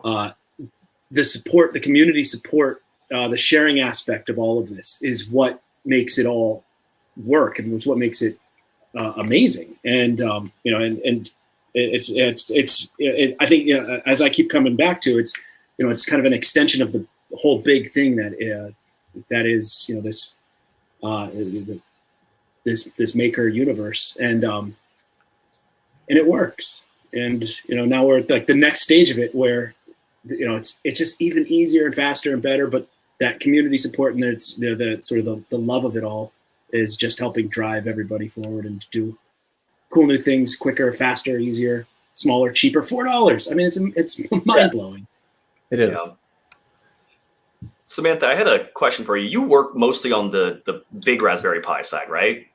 the support, the community support, the sharing aspect of all of this is what makes it all work, and it's what makes it amazing. And you know, and I think, you know, as I keep coming back to, it's, you know, it's kind of an extension of the whole big thing that that is, you know, this maker universe, and it works. And, you know, now we're at like the next stage of it where, you know, it's just even easier and faster and better, but that community support and it's, you know, the sort of the love of it all is just helping drive everybody forward and do cool new things quicker, faster, easier, smaller, cheaper, $4. I mean, it's mind blowing. It is. Yeah. Samantha, I had a question for you. You work mostly on the big Raspberry Pi side, right?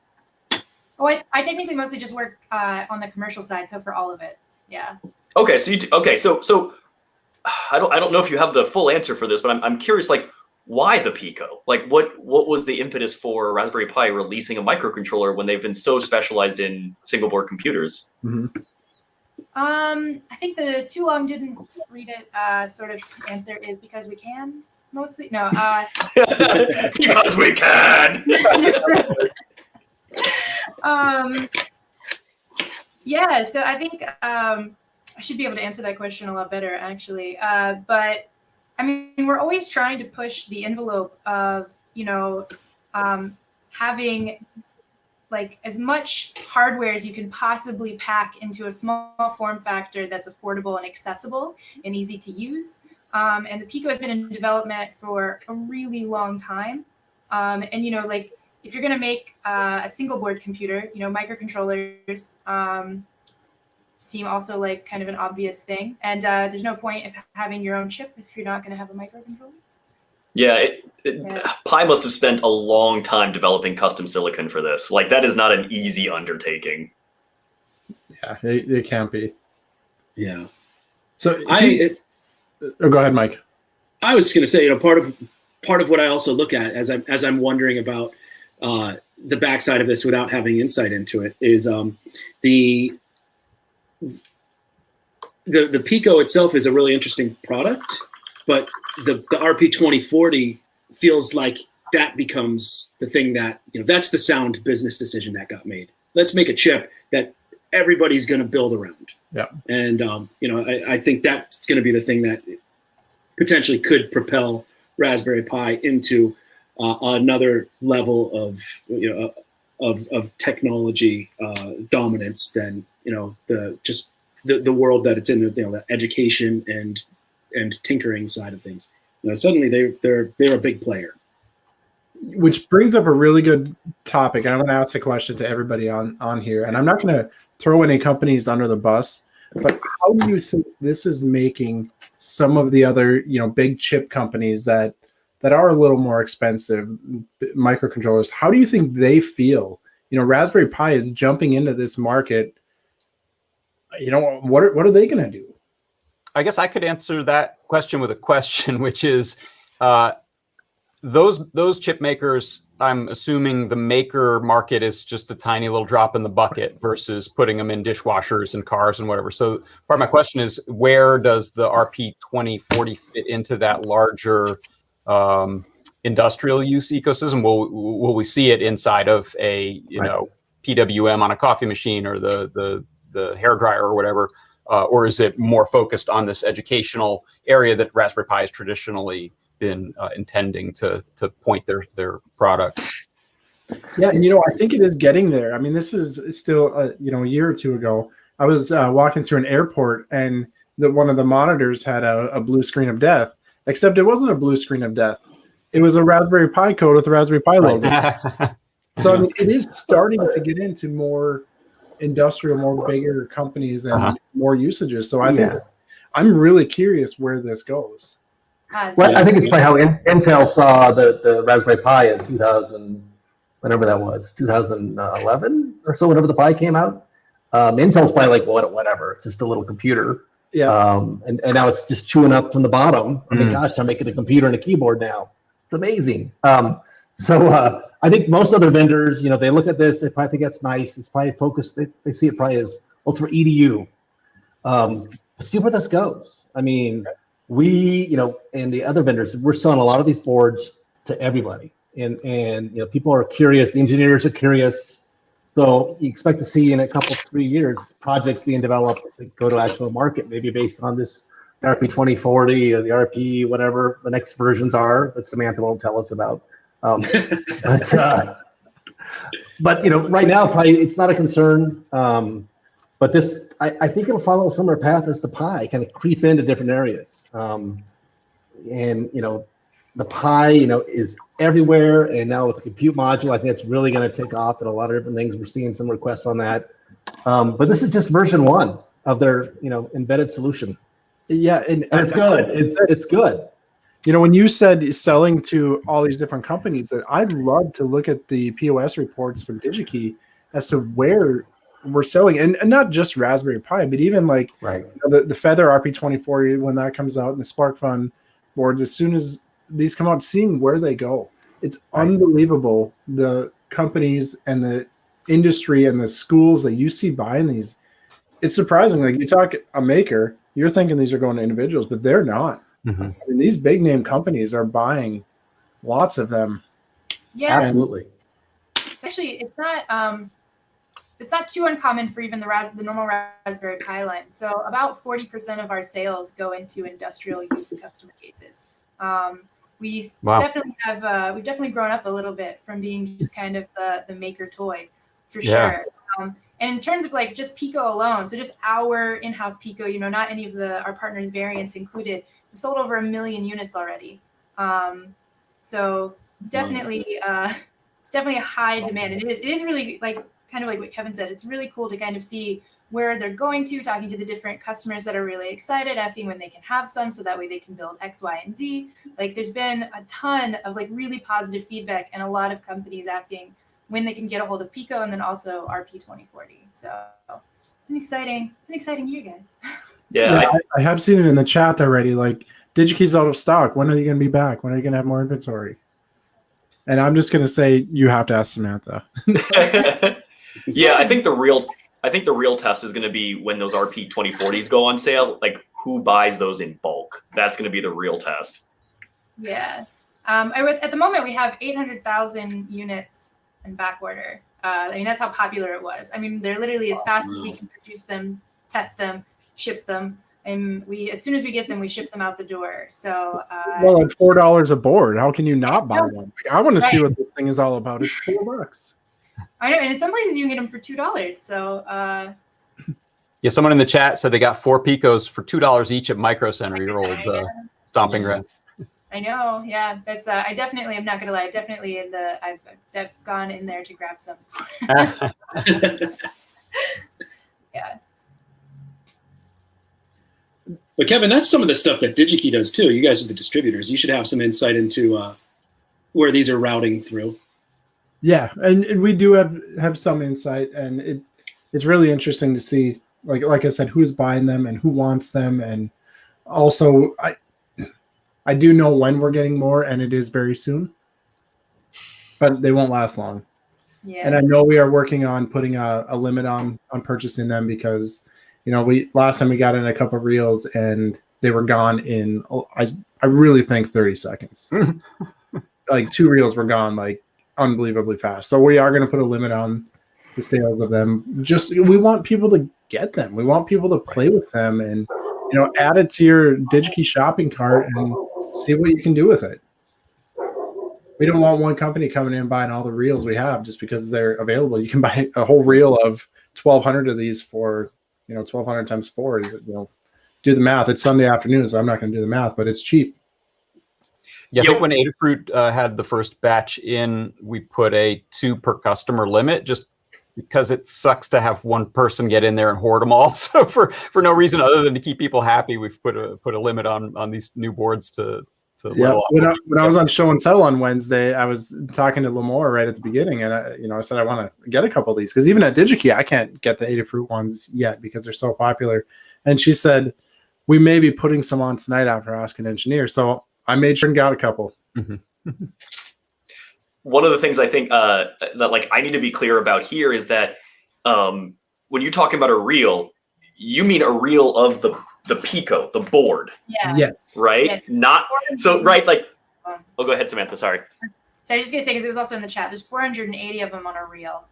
Oh, I technically mostly just work on the commercial side, so for all of it, yeah. Okay, so I don't know if you have the full answer for this, but I'm curious, like, why the Pico? Like, what was the impetus for Raspberry Pi releasing a microcontroller when they've been so specialized in single board computers? Mm-hmm. I think the too long didn't read it sort of answer is because we can, mostly. No. Because we can. Yeah, so I think I should be able to answer that question a lot better, actually. But I mean, we're always trying to push the envelope of, you know, having like as much hardware as you can possibly pack into a small form factor that's affordable and accessible and easy to use. And the Pico has been in development for a really long time. And, you know, like if you're going to make a single board computer, you know, microcontrollers seem also like kind of an obvious thing. And there's no point of having your own chip if you're not going to have a microcontroller. Yeah, Pi must have spent a long time developing custom silicon for this. Like, that is not an easy undertaking. Yeah, it can't be. Yeah. So go ahead, Mike. I was going to say, you know, part of what I also look at as I'm wondering about the backside of this without having insight into it is the Pico itself is a really interesting product, but the RP2040 feels like that becomes the thing that, that's the sound business decision that got made. Let's make a chip that everybody's going to build around. Yeah. And, I think that's going to be the thing that potentially could propel Raspberry Pi into another level of technology dominance than, the world that it's in, the education and tinkering side of things. Suddenly they're a big player. Which brings up a really good topic. I'm going to ask a question to everybody on here, and I'm not going to throw any companies under the bus, but how do you think this is making some of the other, big chip companies that are a little more expensive, microcontrollers, how do you think they feel? Raspberry Pi is jumping into this market. What are they going to do? I guess I could answer that question with a question, which is, those chip makers, I'm assuming the maker market is just a tiny little drop in the bucket versus putting them in dishwashers and cars and whatever. So part of my question is, where does the RP2040 fit into that larger industrial use ecosystem? Will we see it inside of a PWM on a coffee machine or the hairdryer or whatever? Or is it more focused on this educational area that Raspberry Pi has traditionally been intending to point their products? Yeah, and I think it is getting there. I mean, this is still a year or two ago. I was walking through an airport, and one of the monitors had a blue screen of death. Except it wasn't a blue screen of death; it was a Raspberry Pi code with the Raspberry Pi logo. So I mean, it is starting to get into more industrial, more bigger companies and more usages. So I think I'm really curious where this goes. Well, I think it's probably how Intel saw the Raspberry Pi in 2000, whenever that was, 2011 or so, whenever the Pi came out. Intel's probably like, whatever, it's just a little computer. Yeah. And now it's just chewing up from the bottom. I mean, gosh, I'm making a computer and a keyboard now. It's amazing. So I think most other vendors, they look at this, they probably think that's nice. It's probably focused, they see it probably as, well, it's for EDU. See where this goes. I mean, we, and the other vendors, we're selling a lot of these boards to everybody. And people are curious, the engineers are curious. So you expect to see in a couple, 3 years, projects being developed that go to actual market, maybe based on this RP2040 or the RP, whatever the next versions are that Samantha won't tell us about. But right now, probably it's not a concern. But this, I think it'll follow a similar path as the Pi, kind of creep into different areas. The Pi, is everywhere, and now with the compute module, I think it's really going to take off in a lot of different things. We're seeing some requests on that. But this is just version 1 of their, embedded solution. Yeah, and it's good. It's good. When you said selling to all these different companies, that I'd love to look at the POS reports from DigiKey as to where we're selling, and not just Raspberry Pi, but even like the Feather RP2040 when that comes out, and the SparkFun boards. As soon as these come out, seeing where they go, it's unbelievable. The companies and the industry and the schools that you see buying these, it's surprising. Like, you talk a maker, you're thinking these are going to individuals, but they're not. Mm-hmm. I mean, these big name companies are buying lots of them. Yeah, absolutely. Actually, it's not too uncommon for even the normal Raspberry Pi line. So about 40% of our sales go into industrial use customer cases. We definitely have we've definitely grown up a little bit from being just kind of the maker toy, for sure. And in terms of like just Pico alone, so just our in-house Pico, not any of our partners' variants included, we sold over 1 million units already. So it's definitely a high demand, and it is really kind of like what Kevin said. It's really cool to kind of see where they're going to, talking to the different customers that are really excited, asking when they can have some, so that way they can build X, Y, and Z. There's been a ton of really positive feedback, and a lot of companies asking when they can get a hold of Pico, and then also RP2040. So it's an exciting year, guys. Yeah, I have seen it in the chat already. Like, DigiKey's out of stock. When are you going to be back? When are you going to have more inventory? And I'm just going to say, you have to ask Samantha. Yeah, I think the real test is going to be when those RP2040s go on sale. Like, who buys those in bulk? That's going to be the real test. Yeah. At the moment, we have 800,000 units in back order. I mean, that's how popular it was. I mean, they're literally as fast as we can produce them, test them, ship them, and as soon as we get them, we ship them out the door. So, well, at $4 a board, how can you not buy one? Like, I want to see what this thing is all about. It's $4. I know, and in some places you can get them for $2. So, yeah, someone in the chat said they got 4 Picos for $2 each at Micro Center, your old stomping ground. I know, yeah. That's I definitely. I'm not gonna lie. I've gone in there to grab some. Yeah. But Kevin, that's some of the stuff that DigiKey does too. You guys are the distributors. You should have some insight into where these are routing through. Yeah, and we do have some insight, and it's really interesting to see, like I said, who's buying them and who wants them, and also I do know when we're getting more, and it is very soon, but they won't last long. Yeah. And I know we are working on putting a limit on purchasing them because, last time we got in a couple of reels and they were gone in, I really think 30 seconds. Like 2 reels were gone like unbelievably fast. So we are going to put a limit on the sales of them. We want people to get them. We want people to play with them and, add it to your DigiKey shopping cart and see what you can do with it. We don't want one company coming in and buying all the reels we have just because they're available. You can buy a whole reel of 1,200 of these for, 1,200 times 4. Do the math. It's Sunday afternoon, so I'm not going to do the math, but it's cheap. Yeah, I think when Adafruit had the first batch in, we put a 2 per customer limit just because it sucks to have one person get in there and hoard them all. So for no reason other than to keep people happy, we've put a limit on these new boards to yeah. When I was on Show and Tell on Wednesday, I was talking to Lamore right at the beginning, and I said I want to get a couple of these because even at DigiKey, I can't get the Adafruit ones yet because they're so popular. And she said we may be putting some on tonight after asking engineer. So I made sure and got a couple. Mm-hmm. One of the things I think that I need to be clear about here is that when you're talking about a reel, you mean a reel of the Pico, the board. Yeah. Yes. Right? Yes. Not so right. Oh, go ahead, Samantha. Sorry. So I was just gonna say because it was also in the chat. There's 480 of them on a reel.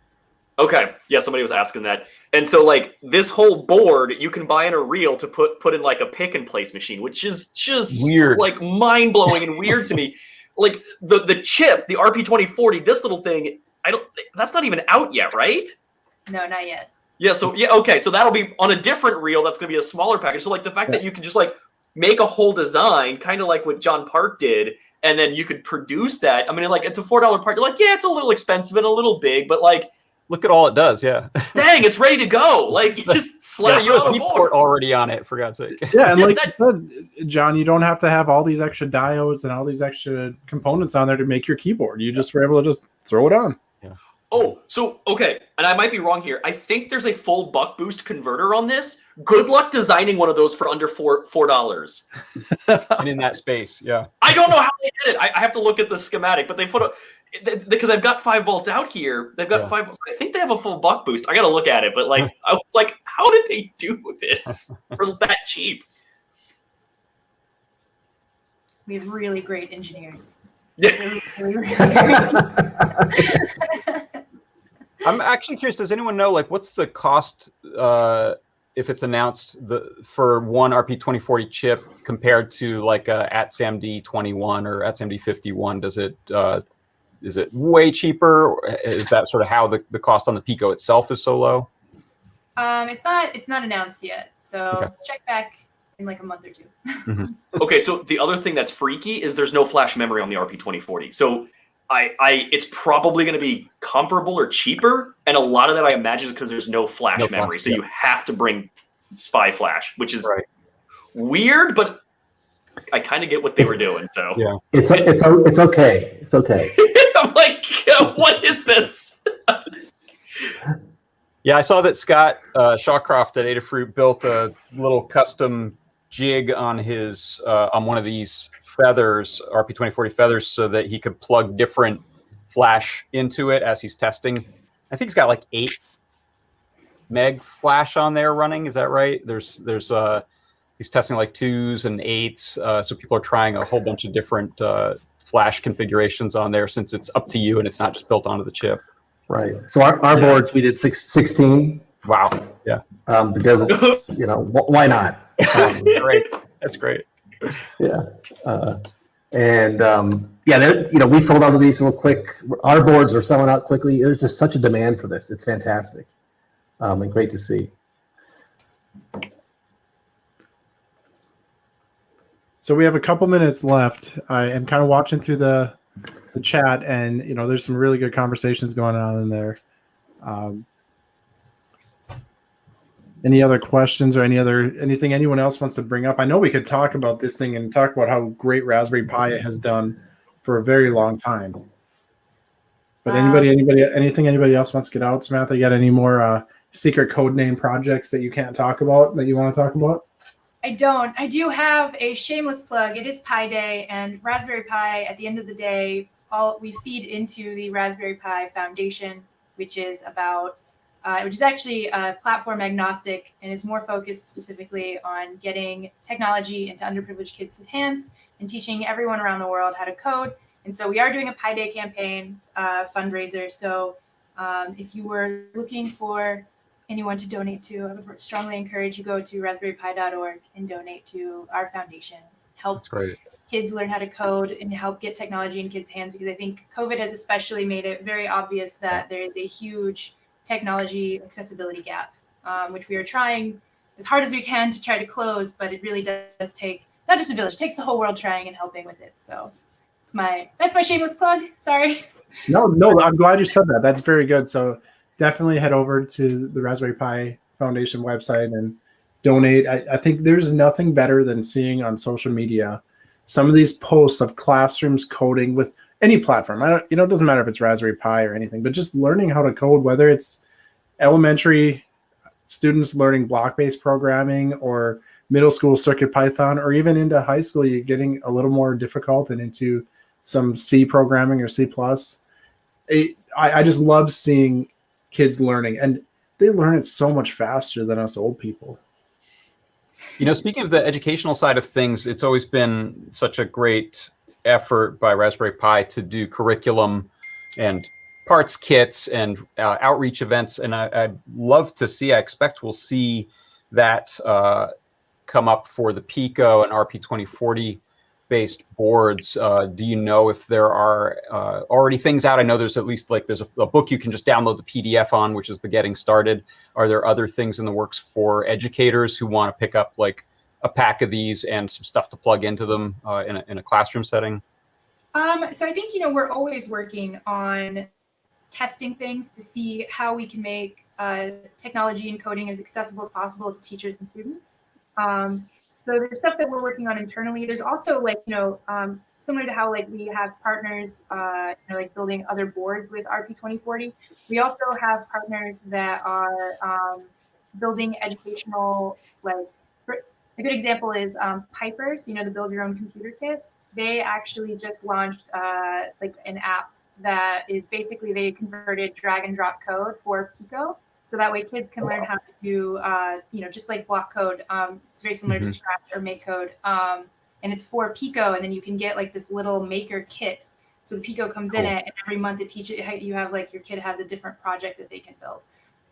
Okay. Yeah, somebody was asking that. And so this whole board you can buy in a reel to put in like a pick and place machine, which is just weird, mind blowing and weird to me. Like the chip, the RP2040, this little thing, that's not even out yet, right? No, not yet. Yeah, okay. So that'll be on a different reel, that's gonna be a smaller package. So the fact that you can just make a whole design, kind of like what John Park did, and then you could produce that. I mean, it's a $4 part. You're yeah, it's a little expensive and a little big, but look at all it does, yeah. Dang, it's ready to go. You just slap your USB port already on it, for God's sake. Yeah, and like you said, John, you don't have to have all these extra diodes and all these extra components on there to make your keyboard. You just were able to just throw it on. Yeah. Oh, so, okay, and I might be wrong here. I think there's a full buck boost converter on this. Good luck designing one of those for under $4. And in that space, yeah. I don't know how they did it. I have to look at the schematic, but they put because I've got 5 volts out here. They've got 5 volts. I think they have a full buck boost. I got to look at it, but I was like, how did they do this for that cheap? We have really great engineers. Yeah. Really I'm actually curious. Does anyone know what's the cost if it's announced for one RP2040 chip compared to ATSAMD 21 or ATSAMD 51? Is it way cheaper? Is that sort of how the cost on the Pico itself is so low? It's not announced yet. So check back in a month or 2. Mm-hmm. Okay, so the other thing that's freaky is there's no flash memory on the RP2040. So it's probably going to be comparable or cheaper, and a lot of that I imagine is because there's no flash memory. So you have to bring SPI flash, which is weird, but I kind of get what they were doing. So yeah, it's okay. It's okay. I'm what is this? Yeah, I saw that Scott Shawcroft at Adafruit built a little custom jig on his on one of these feathers, RP2040 feathers, so that he could plug different flash into it as he's testing. I think he's got 8 meg flash on there running. Is that right? There's he's testing 2s and 8s. So people are trying a whole bunch of different flash configurations on there, since it's up to you and it's not just built onto the chip. Right. So our boards, we did 16. Wow. Yeah. Because, why not? Great. That's great. Yeah. We sold out of these real quick. Our boards are selling out quickly. There's just such a demand for this. It's fantastic. And great to see. So we have a couple minutes left. I am kind of watching through the chat, and there's some really good conversations going on in there. Any other questions or anything anyone else wants to bring up? I know we could talk about this thing and talk about how great Raspberry Pi has done for a very long time. But anything anybody else wants to get out? Samantha, you got any more secret code name projects that you can't talk about that you want to talk about? I don't. I do have a shameless plug. It is Pi Day, and Raspberry Pi, at the end of the day, we feed into the Raspberry Pi Foundation, which is actually platform agnostic and is more focused specifically on getting technology into underprivileged kids' hands and teaching everyone around the world how to code. And so we are doing a Pi Day campaign fundraiser. So if you were looking for anyone to donate to, I would strongly encourage you go to raspberrypi.org and donate to our foundation. Help kids learn how to code and help get technology in kids' hands, because I think COVID has especially made it very obvious that there is a huge technology accessibility gap, which we are trying as hard as we can to try to close, but it really does take not just a village, it takes the whole world trying and helping with it. So that's my shameless plug. Sorry. No, I'm glad you said that. That's very good. So definitely head over to the Raspberry Pi Foundation website and donate. I think there's nothing better than seeing on social media some of these posts of classrooms coding with any platform. It doesn't matter if it's Raspberry Pi or anything, but just learning how to code, whether it's elementary students learning block-based programming or middle school Circuit Python, or even into high school, you're getting a little more difficult and into some C programming or C+. I just love seeing kids learning, and they learn it so much faster than us old people. Speaking of the educational side of things, it's always been such a great effort by Raspberry Pi to do curriculum and parts kits and outreach events. And I'd love to see, I expect we'll see that come up for the Pico and RP2040 based boards. Do you know if there are already things out? I know there's at least there's a book you can just download the PDF on, which is the Getting Started. Are there other things in the works for educators who want to pick up a pack of these and some stuff to plug into them in a classroom setting? So I think, we're always working on testing things to see how we can make technology and coding as accessible as possible to teachers and students. So there's stuff that we're working on internally. There's also similar to how we have partners, building other boards with RP2040. We also have partners that are building educational, a good example is Pipers, the build your own computer kit. They actually just launched an app that is basically, they converted drag and drop code for Pico. So that way kids can learn how to do, just like block code. It's very similar to Scratch or Make Code. And it's for Pico. And then you can get this little maker kit. So the Pico comes in it, and every month it teaches you have your kid has a different project that they can build.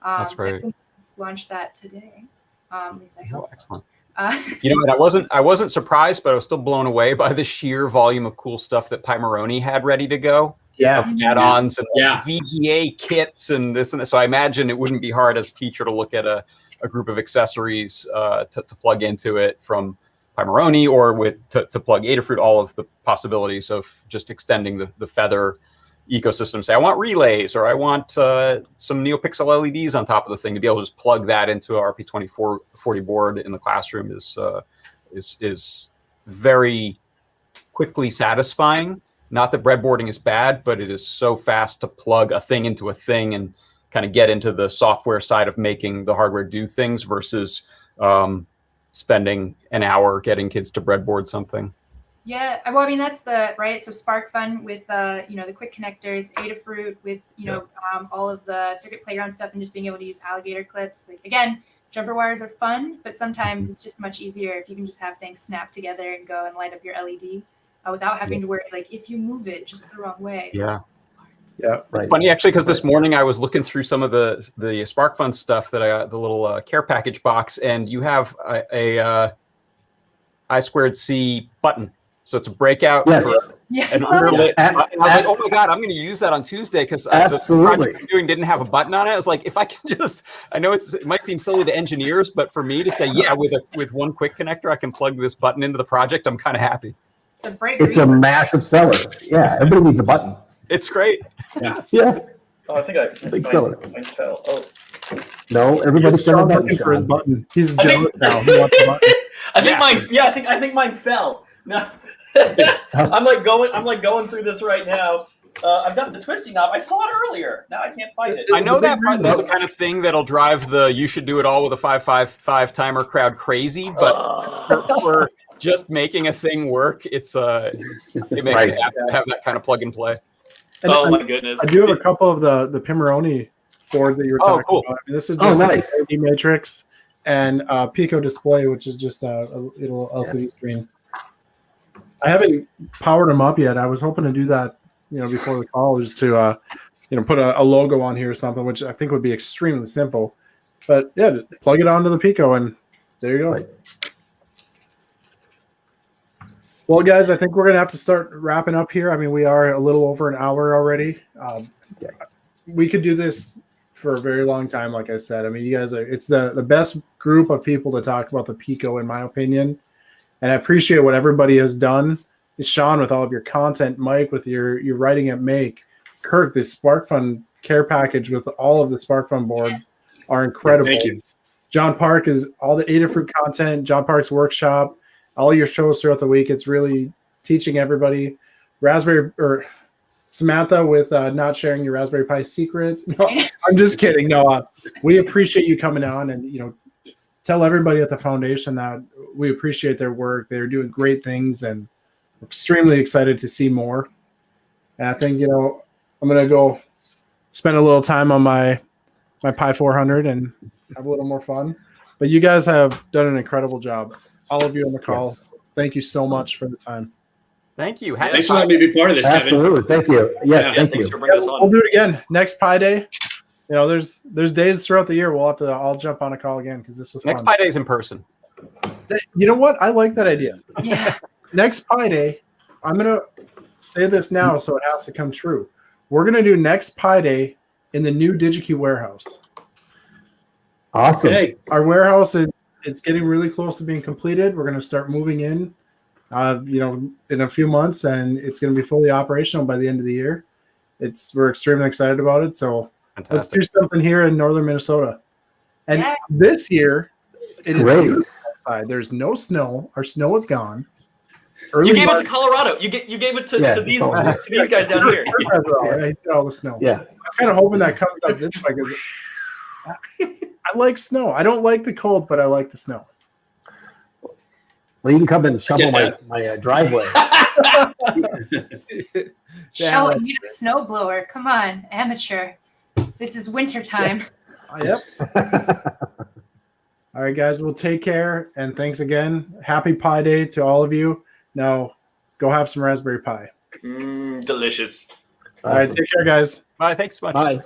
That's so great. I think we launched that today. At least I hope. Excellent. I wasn't surprised, but I was still blown away by the sheer volume of cool stuff that Pimeroni had ready to go. Yeah. Add-ons and VGA kits and this and that. So I imagine it wouldn't be hard as a teacher to look at a group of accessories to plug into it from Pimeroni, or to plug Adafruit, all of the possibilities of just extending the Feather ecosystem. Say, I want relays, or I want some NeoPixel LEDs on top of the thing, to be able to just plug that into a RP2040 board in the classroom is very quickly satisfying. Not that breadboarding is bad, but it is so fast to plug a thing into a thing and kind of get into the software side of making the hardware do things versus spending an hour getting kids to breadboard something. Yeah, well, that's right. So SparkFun with the quick connectors, Adafruit with all of the Circuit Playground stuff, and just being able to use alligator clips. Again, jumper wires are fun, but sometimes it's just much easier if you can just have things snap together and go and light up your LED. without having to worry, like, if you move it just the wrong way. Yeah. Yeah. Right. It's funny actually because this morning I was looking through some of the SparkFun stuff that I got, the little care package box, and you have a I2C button. So it's a breakout Yes. for Yeah, I an saw that. underlit. Ab- And I was like, oh my God, I'm going to use that on Tuesday because the Absolutely. project I'm doing didn't have a button on it. I was like, if I can just, I know it might seem silly to engineers, but for me to say, yeah, with one quick connector, I can plug this button into the project, I'm kind of happy. It's a break. It's a massive seller. Yeah, everybody needs a button. It's great. Yeah, Oh, I think big seller. I fell. Oh, No, everybody's got a Sean button. looking for his Sean. button. He's I think- jealous now. He wants a button. I think Yeah. mine. Yeah, I think mine fell. No, I'm like going through this right now. I've got the twisty knob. I saw it earlier. Now I can't find it. I know that button is the kind of thing that'll drive the "you should do it all with a 555 timer" crowd crazy, but for just making a thing work, it makes Right. it happy to have that kind of plug and play. And Oh I- my goodness! I do have a couple of the Pimoroni board that you were Oh, talking cool. about. I mean, this is Oh, just nice. a matrix and Pico display, which is just a little LCD screen. I haven't powered them up yet. I was hoping to do that, before the call, just to put a logo on here or something, which I think would be extremely simple. But yeah, just plug it onto the Pico, and there you go. Right. Well, guys, I think we're gonna have to start wrapping up here. I mean, we are a little over an hour already. We could do this for a very long time, like I said. I mean, you guys it's the best group of people to talk about the Pico, in my opinion. And I appreciate what everybody has done. Shawn, with all of your content, Mike, with your writing at Make, Kirk, this SparkFun care package with all of the SparkFun boards are incredible. Thank you. John Park is all the Adafruit content, John Park's workshop, all your shows throughout the week. It's really teaching everybody. Samantha with not sharing your Raspberry Pi secrets. No, I'm just kidding. No, we appreciate you coming on and tell everybody at the foundation that we appreciate their work. They're doing great things, and we're extremely excited to see more. And I think I'm gonna go spend a little time on my Pi 400 and have a little more fun. But you guys have done an incredible job. All of you on the call, Yes. Thank you so much for the time. Thank you. Thanks for letting me be part of this, Kevin. Absolutely. Thank you. Yes, Yeah, thank Thanks you. for bringing us We'll on. do it again next Pi Day. There's days throughout the year we'll have to all jump on a call again because this was Next fun. Pi Day's in person. You know what? I like that idea. Yeah. Next Pi Day, I'm gonna say this now so it has to come true. We're gonna do next Pi Day in the new DigiKey warehouse. Awesome. Okay. Our warehouse it's getting really close to being completed. We're gonna start moving in, in a few months, and it's gonna be fully operational by the end of the year. We're extremely excited about it. So let's Fantastic. do something here in northern Minnesota. And Yeah. this year, it is Great. beautiful outside. There's no snow. Our snow is gone. You Early gave it March- to Colorado. You gave it to Yeah, these it's all right. to these guys down here. I hit all the snow. Yeah. I was kind of hoping that comes up this way because I like snow. I don't like the cold, but I like the snow. Well, you can come and shovel Get my driveway. Show it. Need a snow blower. Come on, amateur. This is winter time. Yep. All right, guys. Well, take care, and thanks again. Happy Pi Day to all of you. Now, go have some Raspberry Pi. Delicious. All right, take care, guys. Bye. Thanks so much. Bye.